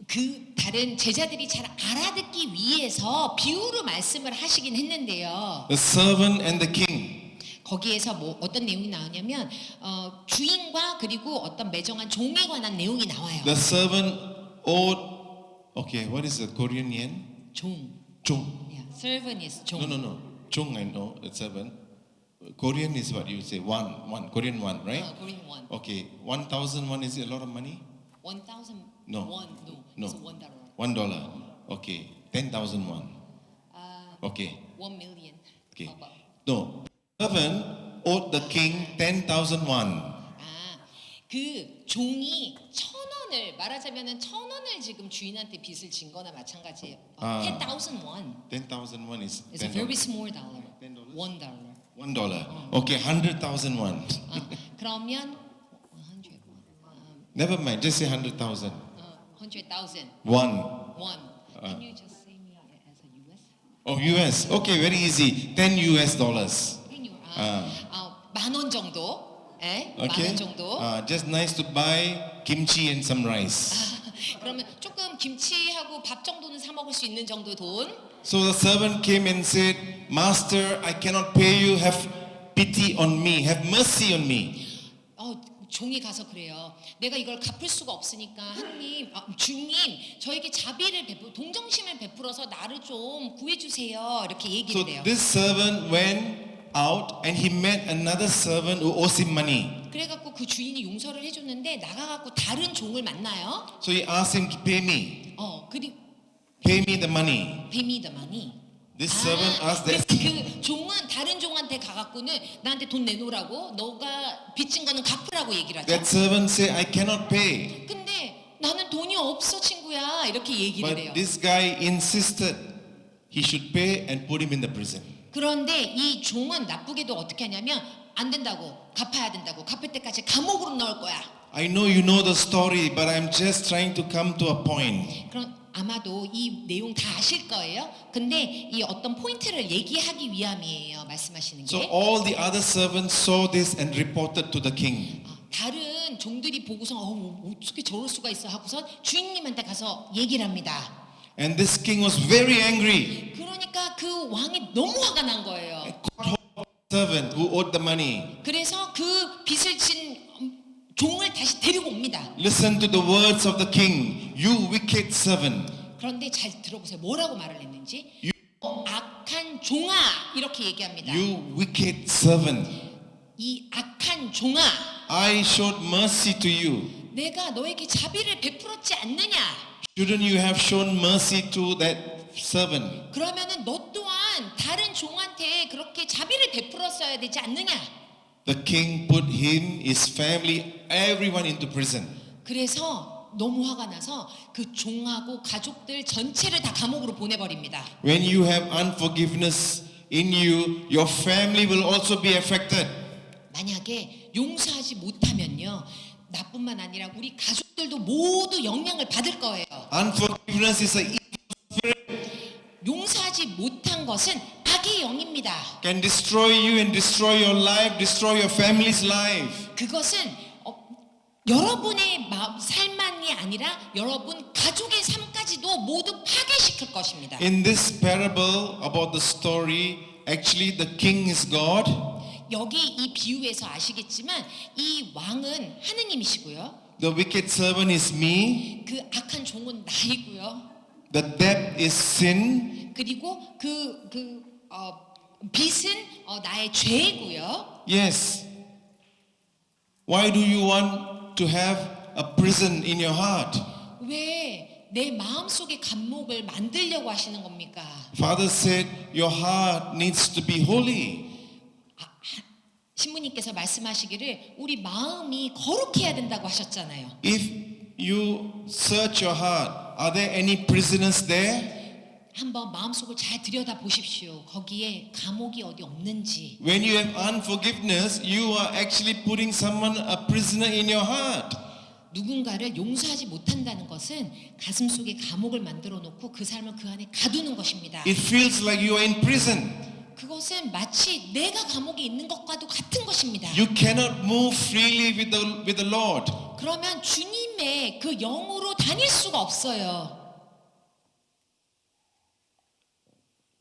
그 다른 제자들이 잘 알아듣기 위해서 비유로 말씀을 하시긴 했는데요. The servant and the king. 거기에서 뭐 어떤 내용이 나오냐면 주인과 그리고 어떤 매정한 종에 관한 내용이 나와요. The servant owed. Okay, what is the Korean yen? 종. Chung. Yeah, servant is 종. No. Chung, I know. It's servant. Korean is what you say. One. Korean one, right? Korean won. Okay. 1,000 won is it a lot of money? 1,000 No. won. No. It's $1. $1. Okay. 10,000 won. Okay. 1 million. Okay. About. No. Servant owed the king 10,000 won. 그 종이 1,000원을 말하자면은 1,000원을 지금 주인한테 빚을 진 거나 마찬가지예요. 10,000 won. 10,000 won is It's a very small dollar. $10? $1. $1. Okay, 100,000 won. 그러면 100 Never mind, just say 100,000. 100,000 One. won. Can you just say me as a US? Oh, US. Okay, very easy. $10 US. $10,000 정도. 예? Okay. $10,000 정도. Just nice to buy kimchi and some rice. 그러면 조금 김치하고 밥 정도는 사 먹을 수 있는 정도 돈. So the servant came and said, Master, I cannot pay you. Have pity on me. Have mercy on me. 종이 가서 그래요. 내가 이걸 갚을 수가 없으니까 하나님, 주님, 저에게 자비를 동정심을 베풀어서 나를 좀 구해주세요. 이렇게 So 얘기를 해요. this servant went out and he met another servant who owes him money. 그래갖고 그 주인이 용서를 해줬는데 나가갖고 다른 종을 만나요. So he asked him, pay me. 그리고 Pay me the money. pay me the money. This servant asked 그래서 that. 그 종은 다른 종한테 가갖고는 나한테 돈 내놓으라고 너가 빚진 거는 갚으라고 얘기를 하죠. That servant said, I cannot pay. 근데 나는 돈이 없어 친구야 이렇게 얘기를 해요. But this guy insisted he should pay and put him in the prison. 그런데 이 종은 나쁘게도 어떻게 하냐면 안 된다고 갚아야 된다고 갚을 때까지 감옥으로 넣을 거야. I know you know the story, but I'm just trying to come to a point. 그럼 아마도 이 내용 다 아실 거예요. 근데 이 어떤 포인트를 얘기하기 위함이에요. 말씀하시는 So 게. all the other servants saw this and reported to the king. 다른 종들이 보고서 어떻게 저럴 수가 있어 하고서 주인님한테 가서 얘기를 합니다. And this king was very angry. 그러니까 그 왕이 너무 화가 난 거예요. Servant who owed the money. 그래서 그 빚을 진 종을 다시 데리고 옵니다. Listen to the words of the king. You wicked servant. 그런데 잘 들어보세요. 뭐라고 말을 했는지. 악한 종아 이렇게 얘기합니다. You wicked servant. 이 악한 종아. I showed mercy to you. 내가 너에게 자비를 베풀었지 않느냐? Shouldn't you have shown mercy to that servant? 그러면은 너 또한 다른 종한테 그렇게 자비를 베풀었어야 되지 않느냐? The king put him, his family, everyone into prison. 그래서 너무 화가 나서 그 종하고 가족들 전체를 다 감옥으로 보내버립니다. When you have unforgiveness in you, your family will also be affected. 만약에 용서하지 못하면요. 나뿐만 아니라 우리 가족들도 모두 영향을 받을 거예요. Unforgiveness is a 용서하지 못한 것은 악의 영입니다. can destroy you and destroy your life, destroy your family's life. 그것은 여러분의 삶만이 아니라 여러분 가족의 삶까지도 모두 파괴시킬 것입니다. In this parable about the story, actually the king is God. 여기 이 비유에서 아시겠지만 이 왕은 하느님이시고요. The wicked servant is me. 그 악한 종은 나이고요. The debt is sin. 그리고 빚은 나의 죄고요. Yes. Why do you want to have a prison in your heart? 왜 내 마음속에 감옥을 만들려고 하시는 겁니까? Father said your heart needs to be holy. 신부님께서 말씀하시기를 우리 마음이 거룩해야 된다고 하셨잖아요. If you search your heart, are there any prisoners there? 한번 마음속을 잘 들여다 보십시오. 거기에 감옥이 어디 없는지. When you have unforgiveness, you are actually putting someone a prisoner in your heart. 누군가를 용서하지 못한다는 것은 가슴 속에 감옥을 만들어 놓고 그 삶을 그 안에 가두는 것입니다. It feels like you are in prison. 그것은 마치 내가 감옥에 있는 것과도 같은 것입니다. You cannot move freely with the Lord. 그러면 주님의 그 영으로 다닐 수가 없어요.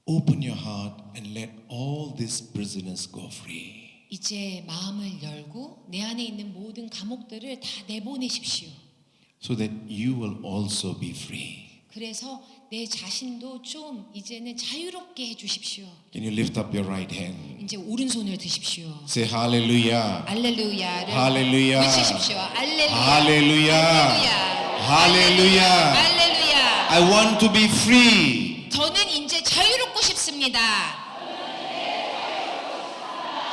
Open your heart and let all these prisoners go free. 이제 마음을 열고 내 안에 있는 모든 감옥들을 다 내보내십시오. So that you will also be free. 그래서 내 자신도 좀 이제는 자유롭게 해주십시오. Can you lift up your right hand? 이제 오른손을 드십시오. Say hallelujah. 알렐루야를 할렐루야. 외치십시오. 알렐루야. 할렐루야. 할렐루야. 할렐루야. 할렐루야. I want to be free. 저는 이제 자유롭고 싶습니다.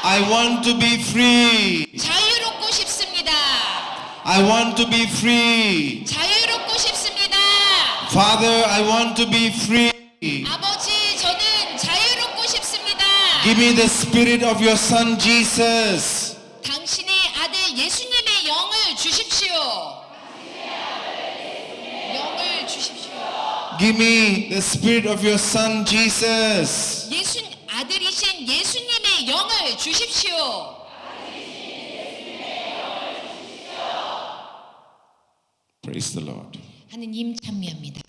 I want to be free. 자유롭고 싶습니다. I want to be free. 자유롭고 싶습니다. Father, I want to be free. 아버지, 저는 자유롭고 싶습니다. Give me the spirit of your son Jesus. 당신의 아들 예수님의 영을 주십시오. 영을 주십시오. Give me the spirit of your son Jesus. 아들이신 예수님의 영을 주십시오. Praise the Lord. 하느님 찬미합니다.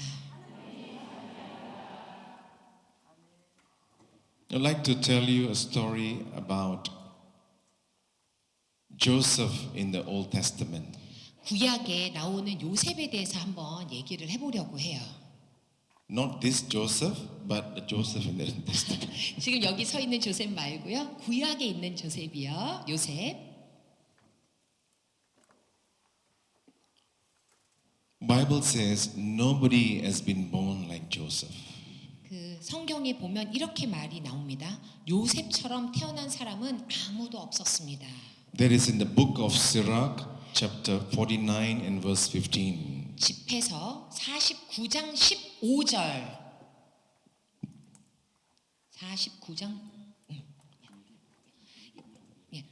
I'd like to tell you a story about Joseph in the Old Testament. 구약에 나오는 요셉에 대해서 한번 얘기를 해보려고 해요. Not this Joseph, but the Joseph in the Old Testament. 지금 여기 서 있는 조셉 말고요. 구약에 있는 조셉이요. 요셉. Bible says nobody has been born like Joseph. 그 성경에 보면 이렇게 말이 나옵니다. 요셉처럼 태어난 사람은 아무도 없었습니다. That is in the book of Sirach, chapter 49 and verse 15. 집회서 49장 15절. 49장. 예.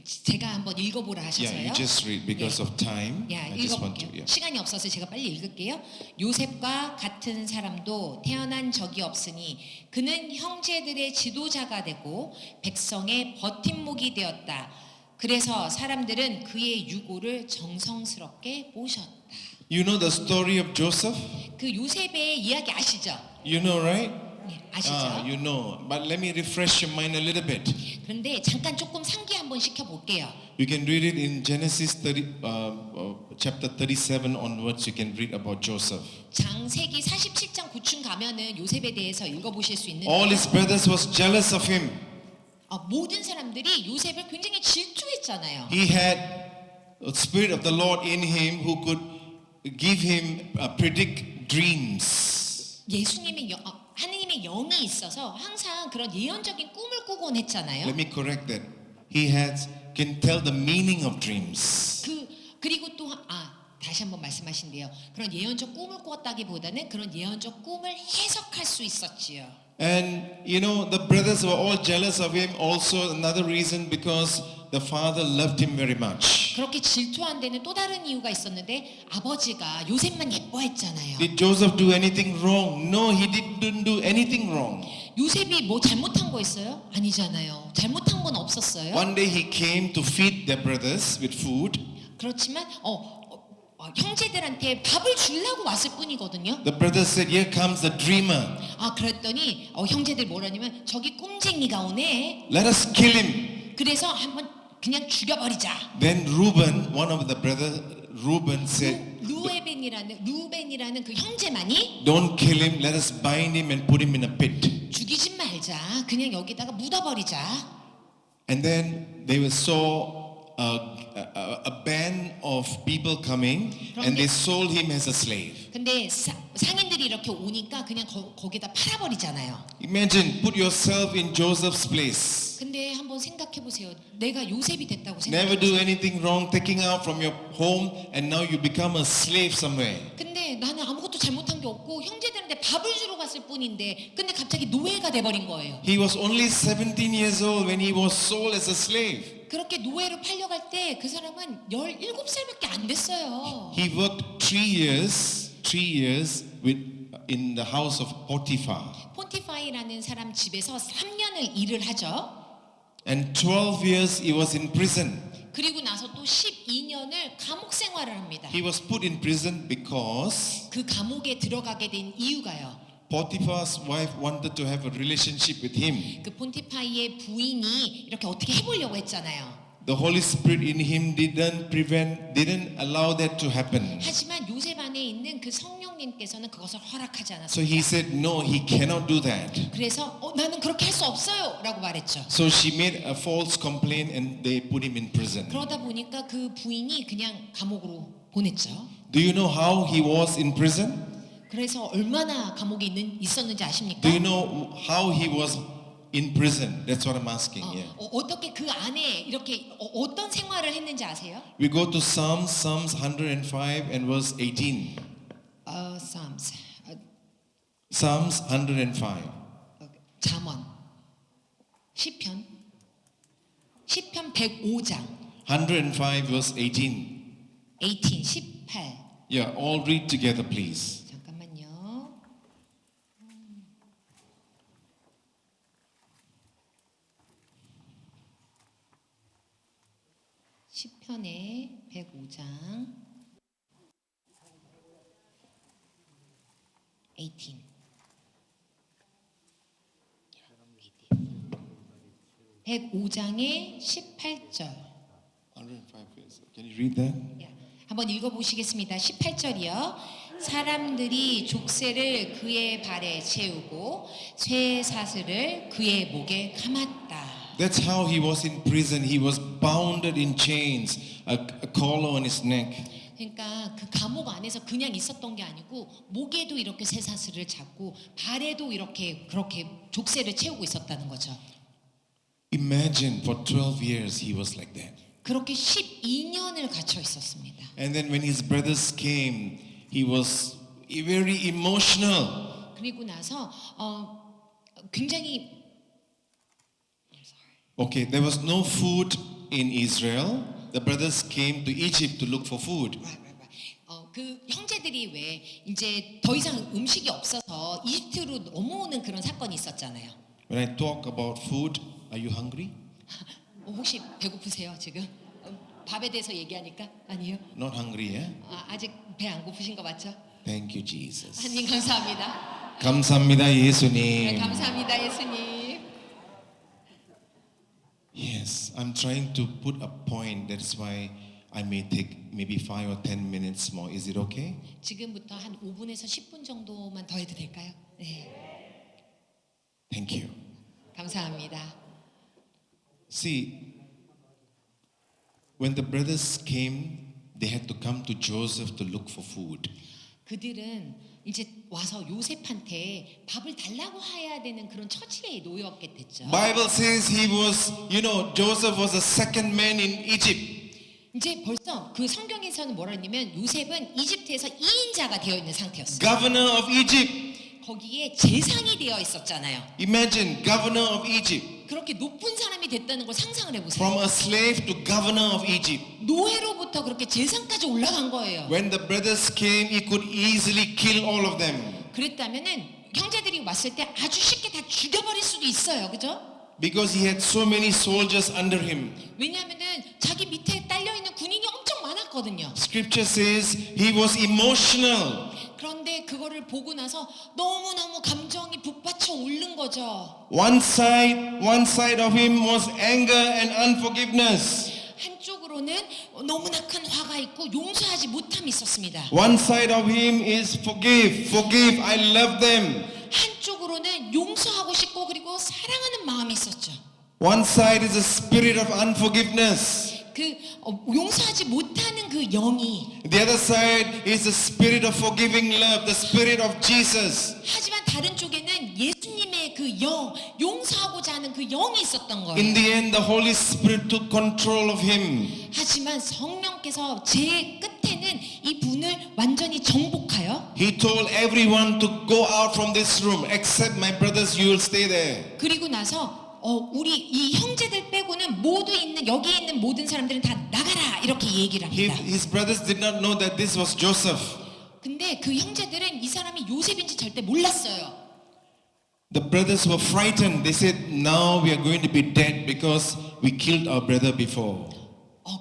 제가 한번 읽어보라 Yeah, 하셔서요. you just read because of time. 야, I just want to. 읽어볼게요. Yeah. 시간이 없어서 제가 빨리 읽을게요. 요셉과 같은 사람도 태어난 적이 없으니 그는 형제들의 지도자가 되고 백성의 버팀목이 되었다. 그래서 사람들은 그의 유고를 정성스럽게 모셨다. You know the story of Joseph? 그 요셉의 이야기 아시죠? You know, right? 예, 아시죠? You know. But let me refresh your mind a little bit. 그런데 잠깐 조금 상기 한번 시켜볼게요. You can read it in Genesis 30, chapter 37 onwards. You can read about Joseph. 장세기 47장 9층 가면은 요셉에 대해서 읽어보실 수 있는데 All his brothers was jealous of him. 모든 사람들이 요셉을 굉장히 질투했잖아요. He had a spirit of the Lord in him who could give him predict dreams. 예수님의 하느님의 영이 있어서 항상 그런 예언적인 꿈을 꾸곤 했잖아요. Let me correct that. He can tell the meaning of dreams. 그리고 또 다시 한번 말씀하신대요. 그런 예언적 꿈을 꾸었다기보다는 그런 예언적 꿈을 해석할 수 있었지요. And you know, the brothers were all jealous of him. Also, another reason because the father loved him very much. 그렇게 질투한 데는 또 다른 이유가 있었는데 아버지가 요셉만 예뻐했잖아요. Did Joseph do anything wrong? No, he didn't do anything wrong. 요셉이 뭐 잘못한 거 있어요? 아니잖아요. 잘못한 건 없었어요. One day he came to feed their brothers with food. 그렇지만 형제들한테 밥을 주려고 왔을 뿐이거든요. The brothers said, "Here comes the dreamer. 그랬더니 형제들 뭐라냐면 저기 꿈쟁이가 오네. Let us kill him." 그래서 한번 그냥 죽여버리자. Then Reuben, one of the brothers, Reuben said, 루벤이라는 그 형제만이 "Don't kill him. Let us bind him and put him in a pit." 죽이지 말자. 그냥 여기다가 묻어버리자. And then they saw a band of people coming, and they sold him as a slave. 근데 상인들이 이렇게 오니까 그냥 거기다 팔아버리잖아요. Imagine, put yourself in Joseph's place. 근데 한번 생각해 보세요. 내가 요셉이 됐다고 Never do 생각해. anything wrong, taking out from your home, and now you become a slave somewhere. 근데 나는 아무것도 잘못한 게 없고 형제들한테 밥을 주러 갔을 뿐인데 근데 갑자기 노예가 돼 버린 거예요. He was only 17 years old when he was sold as a slave. 그렇게 노예로 팔려갈 때 그 사람은 17살밖에 안 됐어요. He worked 3 years in the house of Potiphar. 폰티파이라는 사람 집에서 3년을 일을 하죠. And 12 years he was in prison. 그리고 나서 또 12년을 감옥 생활을 합니다. He was put in prison because 그 감옥에 들어가게 된 이유가요. Potiphar's wife wanted to have a relationship with him. 그 폰티파이의 부인이 이렇게 어떻게 해보려고 했잖아요. The Holy Spirit in him didn't allow that to happen. 하지만 요셉 안에 있는 그 성령님께서는 그것을 허락하지 So he 않았습니다. said, no, he cannot do that. 그래서 나는 그렇게 할 수 없어요 라고 말했죠. So she made a false complaint and they put him in prison. 그러다 보니까 그 부인이 그냥 감옥으로 보냈죠. Do you know how he was in prison? 그래서 얼마나 감옥에 있었는지 아십니까? Do you know how he was in prison? That's what I'm asking. Yeah. 어떻게 그 안에 이렇게 어떤 생활을 했는지 아세요? We go to Psalms 105 and verse 18. Psalms, Psalms 105. 잠언, 시편 105장 105 verse 18. 18. Yeah, all read together, please. 잠깐만요. 시편의 105장 18. 105장의 18절. 105 verse. Can you read that? 한번 읽어보시겠습니다. 18절이요. 사람들이 족쇄를 그의 발에 채우고 쇠사슬을 그의 목에 감았다. That's how he was in prison. He was bounded in chains, a collar on his neck. 그러니까 그 감옥 안에서 그냥 있었던 게 아니고 목에도 이렇게 쇠사슬을 잡고 발에도 이렇게 그렇게 족쇄를 채우고 있었다는 거죠. Imagine for 12 years he was like that. 그렇게 12년을 갇혀 있었습니다. And then when his brothers came, he was very emotional. 그리고 나서 굉장히 Okay, there was no food in Israel. The brothers came to Egypt to look for food. 그 형제들이 왜 이제 더 이상 음식이 없어서 이집트로 넘어오는 그런 사건이 있었잖아요. When I talk about food, are you hungry? 혹시 배고프세요 지금? 밥에 대해서 얘기하니까 아니요. Not hungry, yeah? 아직 배 안 고프신 거 맞죠? Thank you, Jesus. 하나님 감사합니다. 감사합니다, 네, 예수님. 감사합니다 예수님. Yes, I'm trying to put a point. That's why I may take maybe 5 or 10 minutes more. Is it okay? 지금부터 한 5분에서 10분 정도만 더 해도 될까요? 네, Thank you. 감사합니다. See, when the brothers came, they had to come to Joseph to look for food. 그들은 이제 와서 요셉한테 밥을 달라고 해야 되는 그런 처지에 놓였게 됐죠. Bible says he was, Joseph was the second man in Egypt. 이제 벌써 그 성경에서는 뭐라 했냐면 요셉은 이집트에서 2인자가 되어 있는 상태였어요. Governor of Egypt. 거기에 재상이 되어 있었잖아요. Imagine, governor of Egypt. 그렇게 높은 사람이 됐다는 걸 상상을 해보세요. From a slave to governor of Egypt. 노예로부터 그렇게 재상까지 올라간 거예요. When the brothers came, he could easily kill all of them. 그랬다면은 형제들이 왔을 때 아주 쉽게 다 죽여버릴 수도 있어요, 그죠? Because he had so many soldiers under him. 왜냐하면은 자기 밑에 딸려 있는 군인이 엄청 많았거든요. Scripture says he was emotional. 그런데 그거를 보고 나서 너무너무 감정이 북받쳐 오른 거죠. One side of him was anger and unforgiveness. 한쪽으로는 너무나 큰 화가 있고 용서하지 못함이 있었습니다. One side of him is forgive, I love them. 한쪽으로는 용서하고 싶고 그리고 사랑하는 마음이 있었죠. One side is a spirit of unforgiveness. 그 용서하지 못하는 그 영이 The other side is the spirit of forgiving love, the spirit of Jesus. 하지만 다른 쪽에는 예수님의 그 영, 용서하고자 하는 그 영이 있었던 거예요. In the end, the Holy Spirit took control of him. 하지만 성령께서 제 끝에는 이 분을 완전히 정복하여 He told everyone to go out from this room, except my brothers, you will stay there. 그리고 나서 우리 이 형제들 빼고는 모두 있는 여기 있는 모든 사람들은 다 나가라 이렇게 얘기를 합니다. His brothers did not know that this was Joseph. 근데 그 형제들은 이 사람이 요셉인지 절대 몰랐어요. The brothers were frightened. They said, now we are going to be dead because we killed our brother before.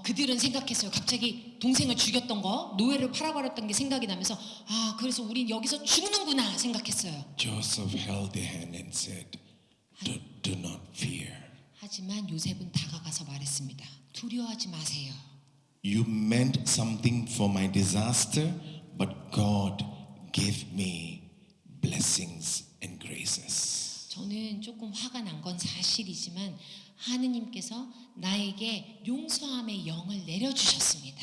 그들은 생각했어요. 갑자기 동생을 죽였던 거, 노예를 팔아버렸던 게 생각이 나면서 그래서 우린 여기서 죽는구나 생각했어요. Joseph held their hand and said, do not fear. 하지만 요셉은 다가가서 말했습니다. 두려워하지 마세요. You meant something for my disaster, but God gave me blessings and graces. 저는 조금 화가 난 건 사실이지만 하느님께서 나에게 용서함의 영을 내려주셨습니다.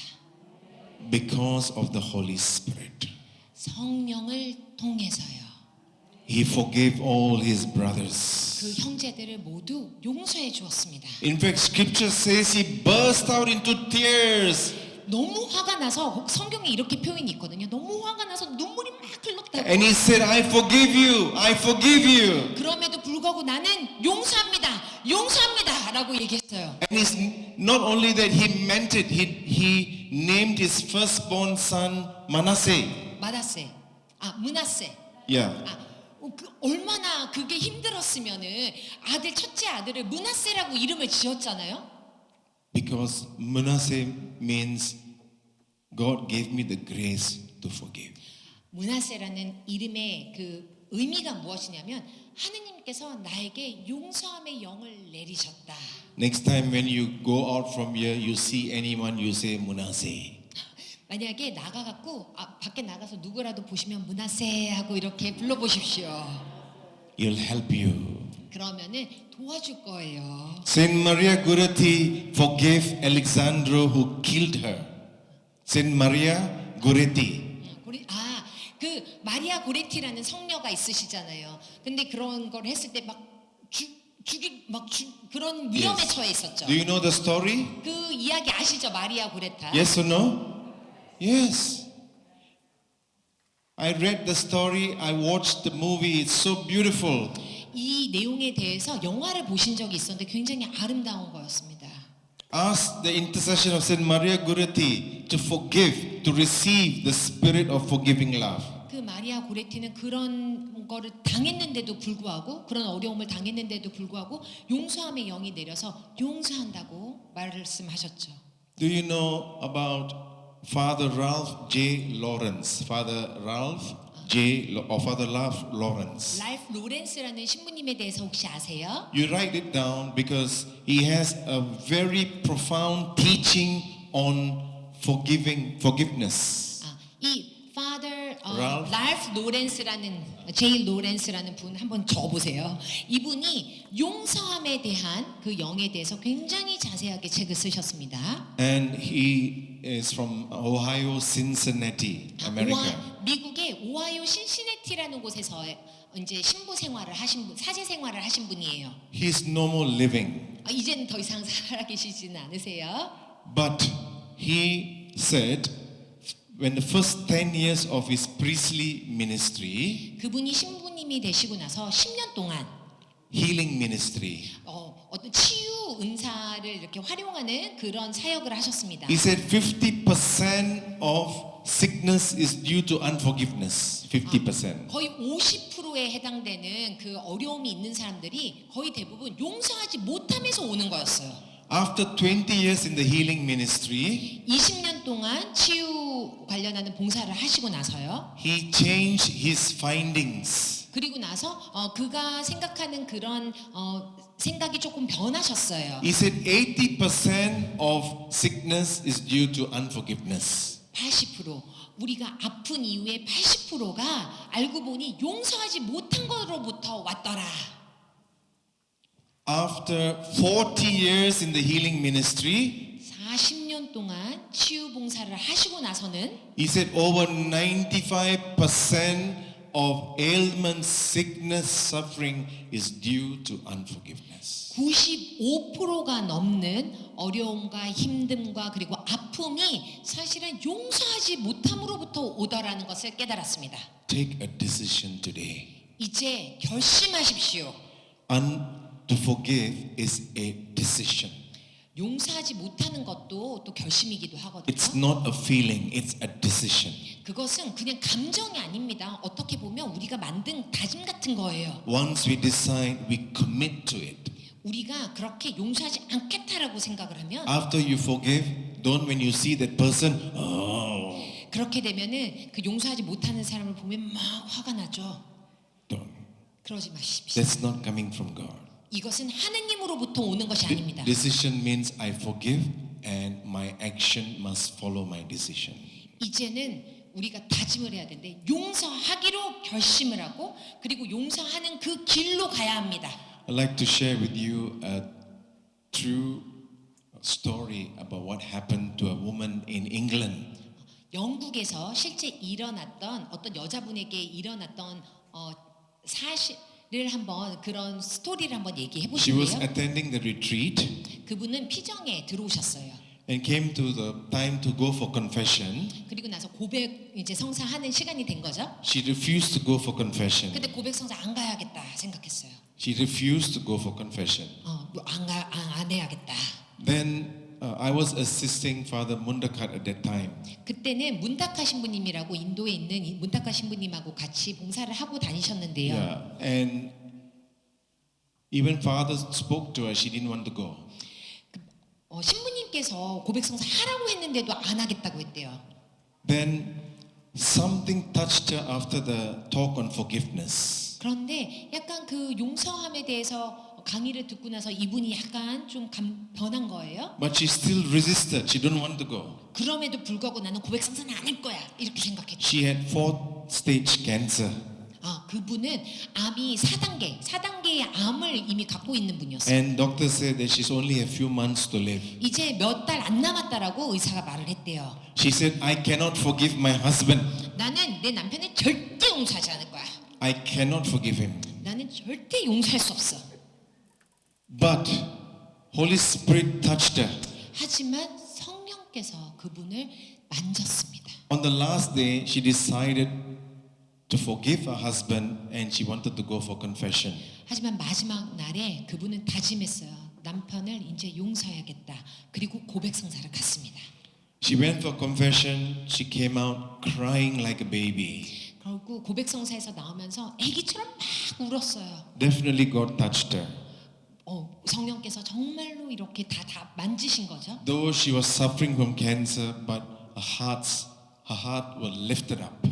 Because of the Holy Spirit. 성령을 통해서요. He forgave all his brothers. 그 형제들을 모두 용서해 주었습니다. In fact, scripture says he burst out into tears. 너무 화가 나서 성경에 이렇게 표현이 있거든요. 너무 화가 나서 눈물이 막 흘렀다고. And he said, I forgive you. I forgive you. 그럼에도 불구하고 나는 용서합니다. 용서합니다. 라고 얘기했어요. And it's not only that he meant it, he named his firstborn son Manasseh. 므낫세. Yeah. 얼마나 그게 힘들었으면은 첫째 아들을 므낫세라고 이름을 지었잖아요. Because Manasseh means God gave me the grace to forgive. 므낫세라는 이름의 그 의미가 무엇이냐면 하느님께서 나에게 용서함의 영을 내리셨다. Next time when you go out from here, you see anyone, you say Manasseh. 만약에 나가갖고 밖에 나가서 누구라도 보시면 므낫세 하고 이렇게 불러보십시오. He'll help you. 그러면은 도와줄 거예요. Saint Maria Goretti forgave Alexandro who killed her. Saint Maria Goretti. 그 마리아 고레티라는 성녀가 있으시잖아요. 근데 그런 걸 했을 때 막 그런 위험에 Yes. 처해 있었죠. Do you know the story? 그 이야기 아시죠, 마리아 고레타? Yes or no? Yes. I read the story. I watched the movie. It's so beautiful. 이 내용에 대해서 영화를 보신 적이 있었는데 굉장히 아름다운 거였습니다. Ask the intercession of Saint Maria Goretti to forgive, to receive the spirit of forgiving love. 그 마리아 고레티는 그런 거를 당했는데도 불구하고 그런 어려움을 당했는데도 불구하고 용서함의 영이 내려서 용서한다고 말씀하셨죠. Do you know about Father Ralph J. Lawrence? Father Ralph Lawrence. 라이프 로렌스라는 신부님에 대해서 혹시 아세요? You write it down because he has a very profound teaching on forgiveness. 이 Father Ralph. 라이프 로렌스라는 제일 로렌스라는 분 한번 적어보세요. 이분이 용서함에 대한 그 영에 대해서 굉장히 자세하게 책을 쓰셨습니다. And he is from Ohio, Cincinnati, America. 미국의 오하이오 신시내티라는 곳에서 이제 신부 생활을 하신 분, 사제 생활을 하신 분이에요. He's no more living. 이제는 더 이상 살아계시지는 않으세요. But he said, when the first 10 years of his priestly ministry, 그분이 신부님이 되시고 나서 10년 동안 healing ministry, 어떤 치유 은사를 이렇게 활용하는 그런 사역을 하셨습니다. he said 50% of sickness is due to unforgiveness. 50%. 거의 50%에 해당되는 그 어려움이 있는 사람들이 거의 대부분 용서하지 못하면서 오는 거였어요. After 20 years in the healing ministry, 20년 동안 치유 관련하는 봉사를 하시고 나서요. he changed his findings. 그리고 나서 그가 생각하는 그런 생각이 조금 변하셨어요. He said 80% of sickness is due to unforgiveness. 80% 우리가 아픈 이유의 80%가 알고 보니 용서하지 못한 것으로부터 왔더라. After 40 years in the healing ministry, 40년 동안 치유 봉사를 하시고 나서는 he said over 95% of ailment, sickness, suffering is due to unforgiveness. 95%가 넘는 어려움과 힘듦과 그리고 아픔이 사실은 용서하지 못함으로부터 오더라는 것을 깨달았습니다. Take a decision today. 이제 결심하십시오. To forgive is a decision. 용서하지 못하는 것도 또 결심이기도 하거든요. It's not a feeling, it's a decision. 그것은 그냥 감정이 아닙니다. 어떻게 보면 우리가 만든 다짐 같은 거예요. Once we decide, we commit to it. 우리가 그렇게 용서하지 않겠다라고 생각을 하면 After you forgive, don't when you see that person, oh, 그렇게 되면은 그 용서하지 못하는 사람을 보면 막 화가 나죠. don't. 그러지 마십시오. That's not coming from God. 이것은 하느님으로부터 오는 것이 아닙니다. Decision means I forgive and my action must follow my decision. 이제는 우리가 다짐을 해야 되는데 용서하기로 결심을 하고 그리고 용서하는 그 길로 가야 합니다. I'd like to share with you a true story about what happened to a woman in England. 영국에서 실제 일어났던 어떤 여자분에게 일어났던 사실을 한번 그런 스토리를 한번 얘기해 She was 보실래요? attending the retreat 그분은 피정에 들어오셨어요. and came to the time to go for confession. 그리고 나서 고백 이제 성사하는 시간이 된 거죠. She refused to go for confession. 근데 고백 성사 안 가야겠다 생각했어요. She refused to go for confession. 안 해야겠다. Then I was assisting Father Mundakat at that time. 그때는 문탁하 신부님이라고 인도에 있는 문탁하 신부님하고 같이 봉사를 하고 다니셨는데요. Yeah, and even Father spoke to her. She didn't want to go. 신부님께서 고백 성사 하라고 했는데도 안 하겠다고 했대요. Then something touched her after the talk on forgiveness. 그런데 약간 그 용서함에 대해서 강의를 듣고 나서 이분이 약간 좀 변한 거예요. But she still resisted. She didn't want to go. 그럼에도 불구하고 나는 고백 성사는 안 할 거야 이렇게 생각했죠. She had 4th stage cancer. 그분은 암이 4단계의 암을 이미 갖고 있는 분이었어요. And doctor said that she's only a few months to live. 이제 몇 달 안 남았다라고 의사가 말을 했대요. She said, I cannot forgive my husband. 나는 내 남편을 절대 용서하지 않을 거야. I cannot forgive him. 나는 절대 용서할 수 없어. But Holy Spirit touched her. 하지만 성령께서 그분을 만졌습니다. On the last day, she decided to forgive her husband and she wanted to go for confession. 하지만 마지막 날에 그분은 다짐했어요. 남편을 이제 용서해야겠다. 그리고 고백 성사를 갔습니다. She went for confession. She came out crying like a baby. 그리고 고백 성사에서 나오면서 아기처럼 막 울었어요. Definitely God touched her. 성령께서 정말로 이렇게 다 만지신 거죠. Though she was suffering from cancer, but her heart was lifted up.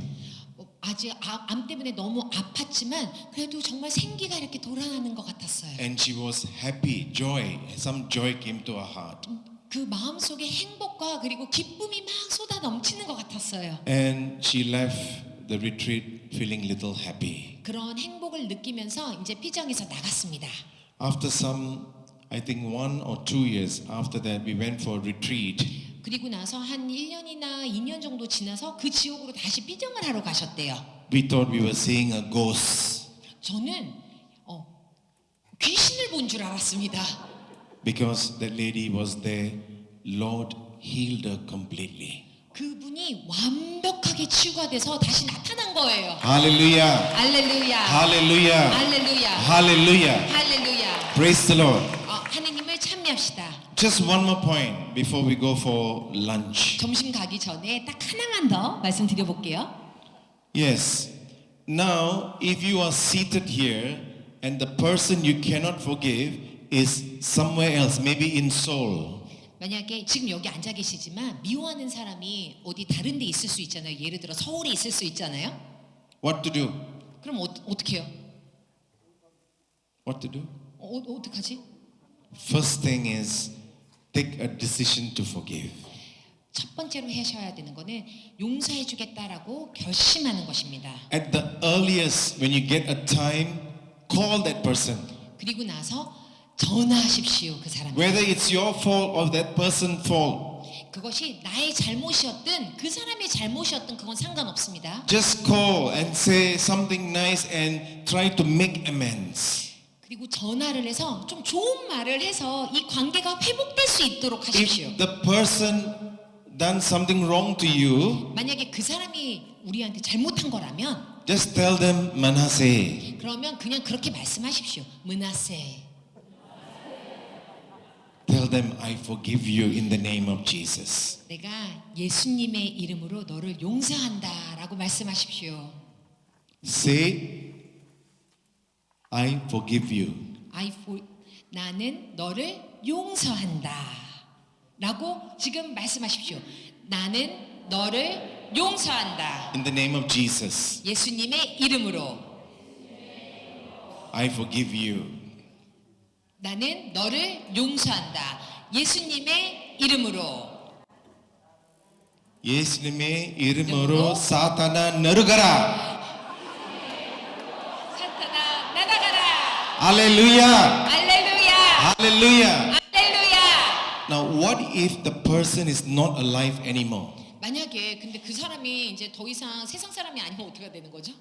아직 암 때문에 너무 아팠지만 그래도 정말 생기가 이렇게 돌아나는 것 같았어요. And she was happy, joy. Some joy came to her heart. 그 마음속에 행복과 그리고 기쁨이 막 쏟아 넘치는 것 같았어요. And she left the retreat feeling little happy. 그런 행복을 느끼면서 이제 피정에서 나갔습니다. After some, I think 1 or 2 years after that, we went for a retreat. 그리고 나서 한 1년이나 2년 정도 지나서 그 지옥으로 다시 피정을 하러 가셨대요. We thought we were seeing a ghost 저는 귀신을 본 줄 알았습니다. because that lady was there. Lord healed her completely. 그분이 완벽하게 치유가 돼서 다시 나타난 거예요. Hallelujah. 할렐루야. Hallelujah. 할렐루야. Hallelujah. 할렐루야. Praise the Lord. 하느님을 찬미합시다. Just one more point before we go for lunch. 점심 가기 전에 딱 하나만 더 말씀드려 볼게요. Yes. Now, if you are seated here and the person you cannot forgive is somewhere else, maybe in Seoul. 만약에 지금 여기 앉아 계시지만 미워하는 사람이 어디 다른 데 있을 수 있잖아요. 예를 들어 서울에 있을 수 있잖아요. What to do? 그럼 어떻게 해요? What to do? 어떡하지? First thing is take a decision to forgive. 첫 번째로 하셔야 되는 거는 용서해 주겠다라고 결심하는 것입니다. At the earliest, when you get a time, call that person. 그리고 나서 전화하십시오. 그 사람에게. Whether it's your fault or that person's fault, 그것이 나의 잘못이었든 그 사람의 잘못이었든 그건 상관없습니다. Just call and say something nice and try to make amends. 그리고 전화를 해서 좀 좋은 말을 해서 이 관계가 회복될 수 있도록 하십시오. If the person done something wrong to you, 만약에 그 사람이 우리한테 잘못한 거라면 just tell them Manasseh. 그러면 그냥 그렇게 말씀하십시오. 므낫세. Tell them I forgive you in the name of Jesus. 내가 예수님의 이름으로 너를 용서한다라고 말씀하십시오. Say I forgive you. 나는 너를 용서한다. 라고 지금 말씀하십시오. 나는 너를 용서한다. In the name of Jesus. 예수님의 이름으로 I forgive you. 나는 너를 용서한다. 예수님의 이름으로. 예수님의 이름으로 사탄아 너르가라. 사탄아 나가라. 할렐루야. 할렐루야. 할렐루야. 할렐루야. Now what if the person is not alive anymore? 만약에 근데 그 사람이 이제 더 이상 세상 사람이 아니면 어떻게 되는 거죠?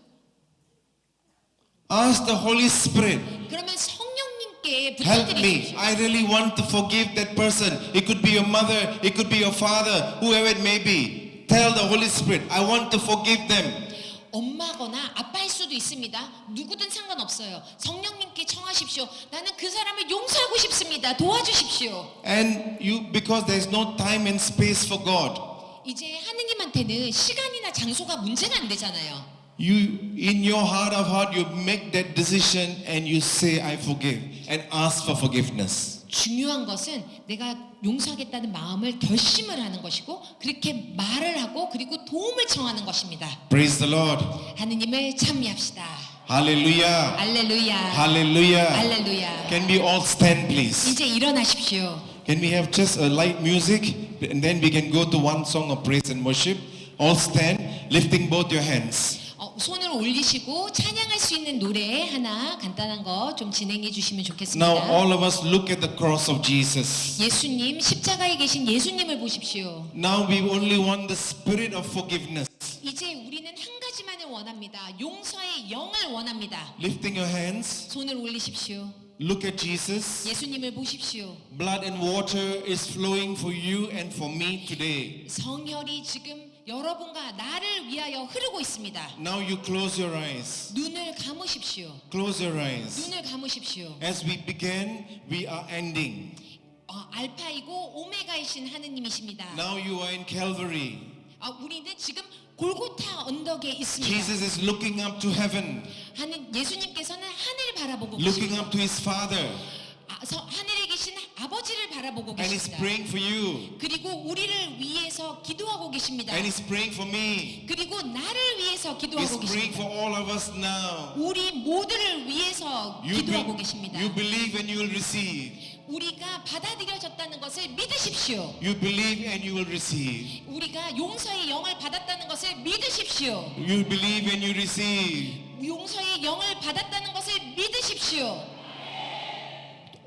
Ask the Holy Spirit. 그러면 성령님께 Help me. 부탁드리십시오. I really want to forgive that person. It could be your mother, it could be your father, whoever it may be. Tell the Holy Spirit, I want to forgive them. 엄마거나 아빠일 수도 있습니다. 누구든 상관없어요. 성령님께 청하십시오. 나는 그 사람을 용서하고 싶습니다. 도와주십시오. And you, because there's no time and space for God, 이제 하느님한테는 시간이나 장소가 문제가 안 되잖아요. you, in your heart of heart, you make that decision and you say, I forgive, and ask for forgiveness. 중요한 것은 내가 용서하겠다는 마음을 결심을 하는 것이고 그렇게 말을 하고 그리고 도움을 청하는 것입니다. Praise the Lord. 하느님을 찬미합시다. Hallelujah. 할렐루야. Hallelujah. 할렐루야. Can we all stand, please? 이제 일어나십시오. Can we have just a light music and then we can go to one song of praise and worship? All stand, lifting both your hands. 손을 올리시고 찬양할 수 있는 노래 하나 간단한 거 좀 진행해 주시면 Now 좋겠습니다. all of us look at the cross of Jesus. 예수님 십자가에 계신 예수님을 보십시오. Now we only want the spirit of forgiveness. 이제 우리는 한 가지만을 원합니다. 용서의 영을 원합니다. Lifting your hands, 손을 올리십시오. look at Jesus. 예수님을 보십시오. Blood and water is flowing for you and for me today. 성혈이 지금 여러분과 나를 위하여 흐르고 있습니다. Now you close your eyes. 눈을 감으십시오. Close your eyes. 눈을 감으십시오. As we begin, we are ending. 알파이고 오메가이신 하느님이십니다. Now you are in Calvary. 우리는 지금 골고타 언덕에 있습니다. Jesus is looking up to heaven, 예수님께서는 하늘을 바라보고 looking 계십니다. up to his Father, 하늘에 계신 아버지를 바라보고 and he's 계십니다. praying for you, 그리고 우리를 위해서 기도하고 계십니다. and he's praying for me. 그리고 나를 위해서 He's 기도하고 praying for 계십니다. all of us now. 우리 모두를 위해서 기도하고 계십니다. You believe and you will receive. 우리가 받아들여졌다는 것을 믿으십시오. You believe and you will receive. 우리가 용서의 영을 받았다는 것을 믿으십시오. You believe and you receive. 용서의 영을 받았다는 것을 믿으십시오.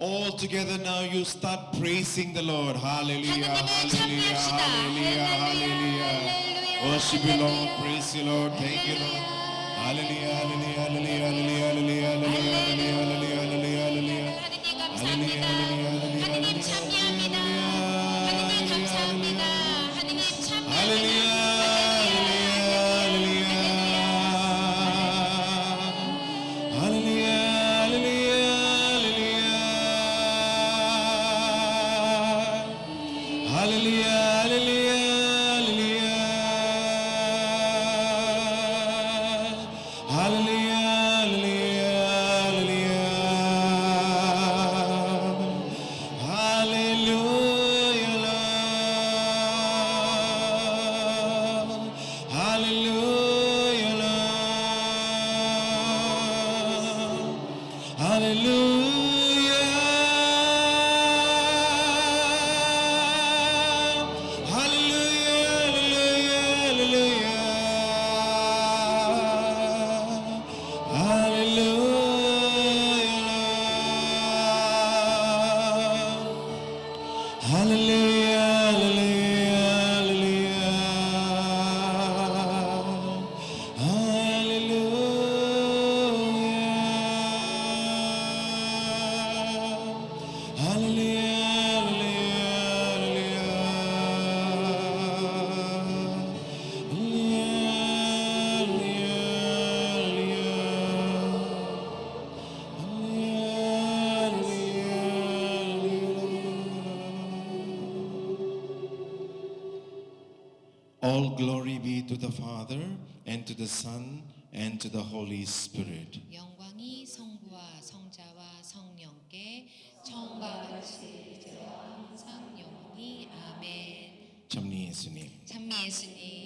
All together now you start praising the Lord. Hallelujah, 하나님을 hallelujah, 찬미합시다. hallelujah, hallelujah. 할렐루야, Worship you, Lord. 할렐루야. Praise you, Lord. Thank you, Lord. Hallelujah, hallelujah, hallelujah, hallelujah, hallelujah, hallelujah, hallelujah, hallelujah, hallelujah. 하느님 감사합니다. 하느님 찬미합니다. 하느님 감사합니다. 하느님 찬미합니다. Hallelujah, hallelujah, hallelujah, hallelujah, hallelujah, hallelujah, hallelujah, Hallelujah, hallelujah, All glory be to the Father and to the Son and to the Holy Spirit. 영광이 성부와 성자와 성령께 처음과 같이 이제와 항상 영원히 아멘. 참니 예수님. 찬미 예수님.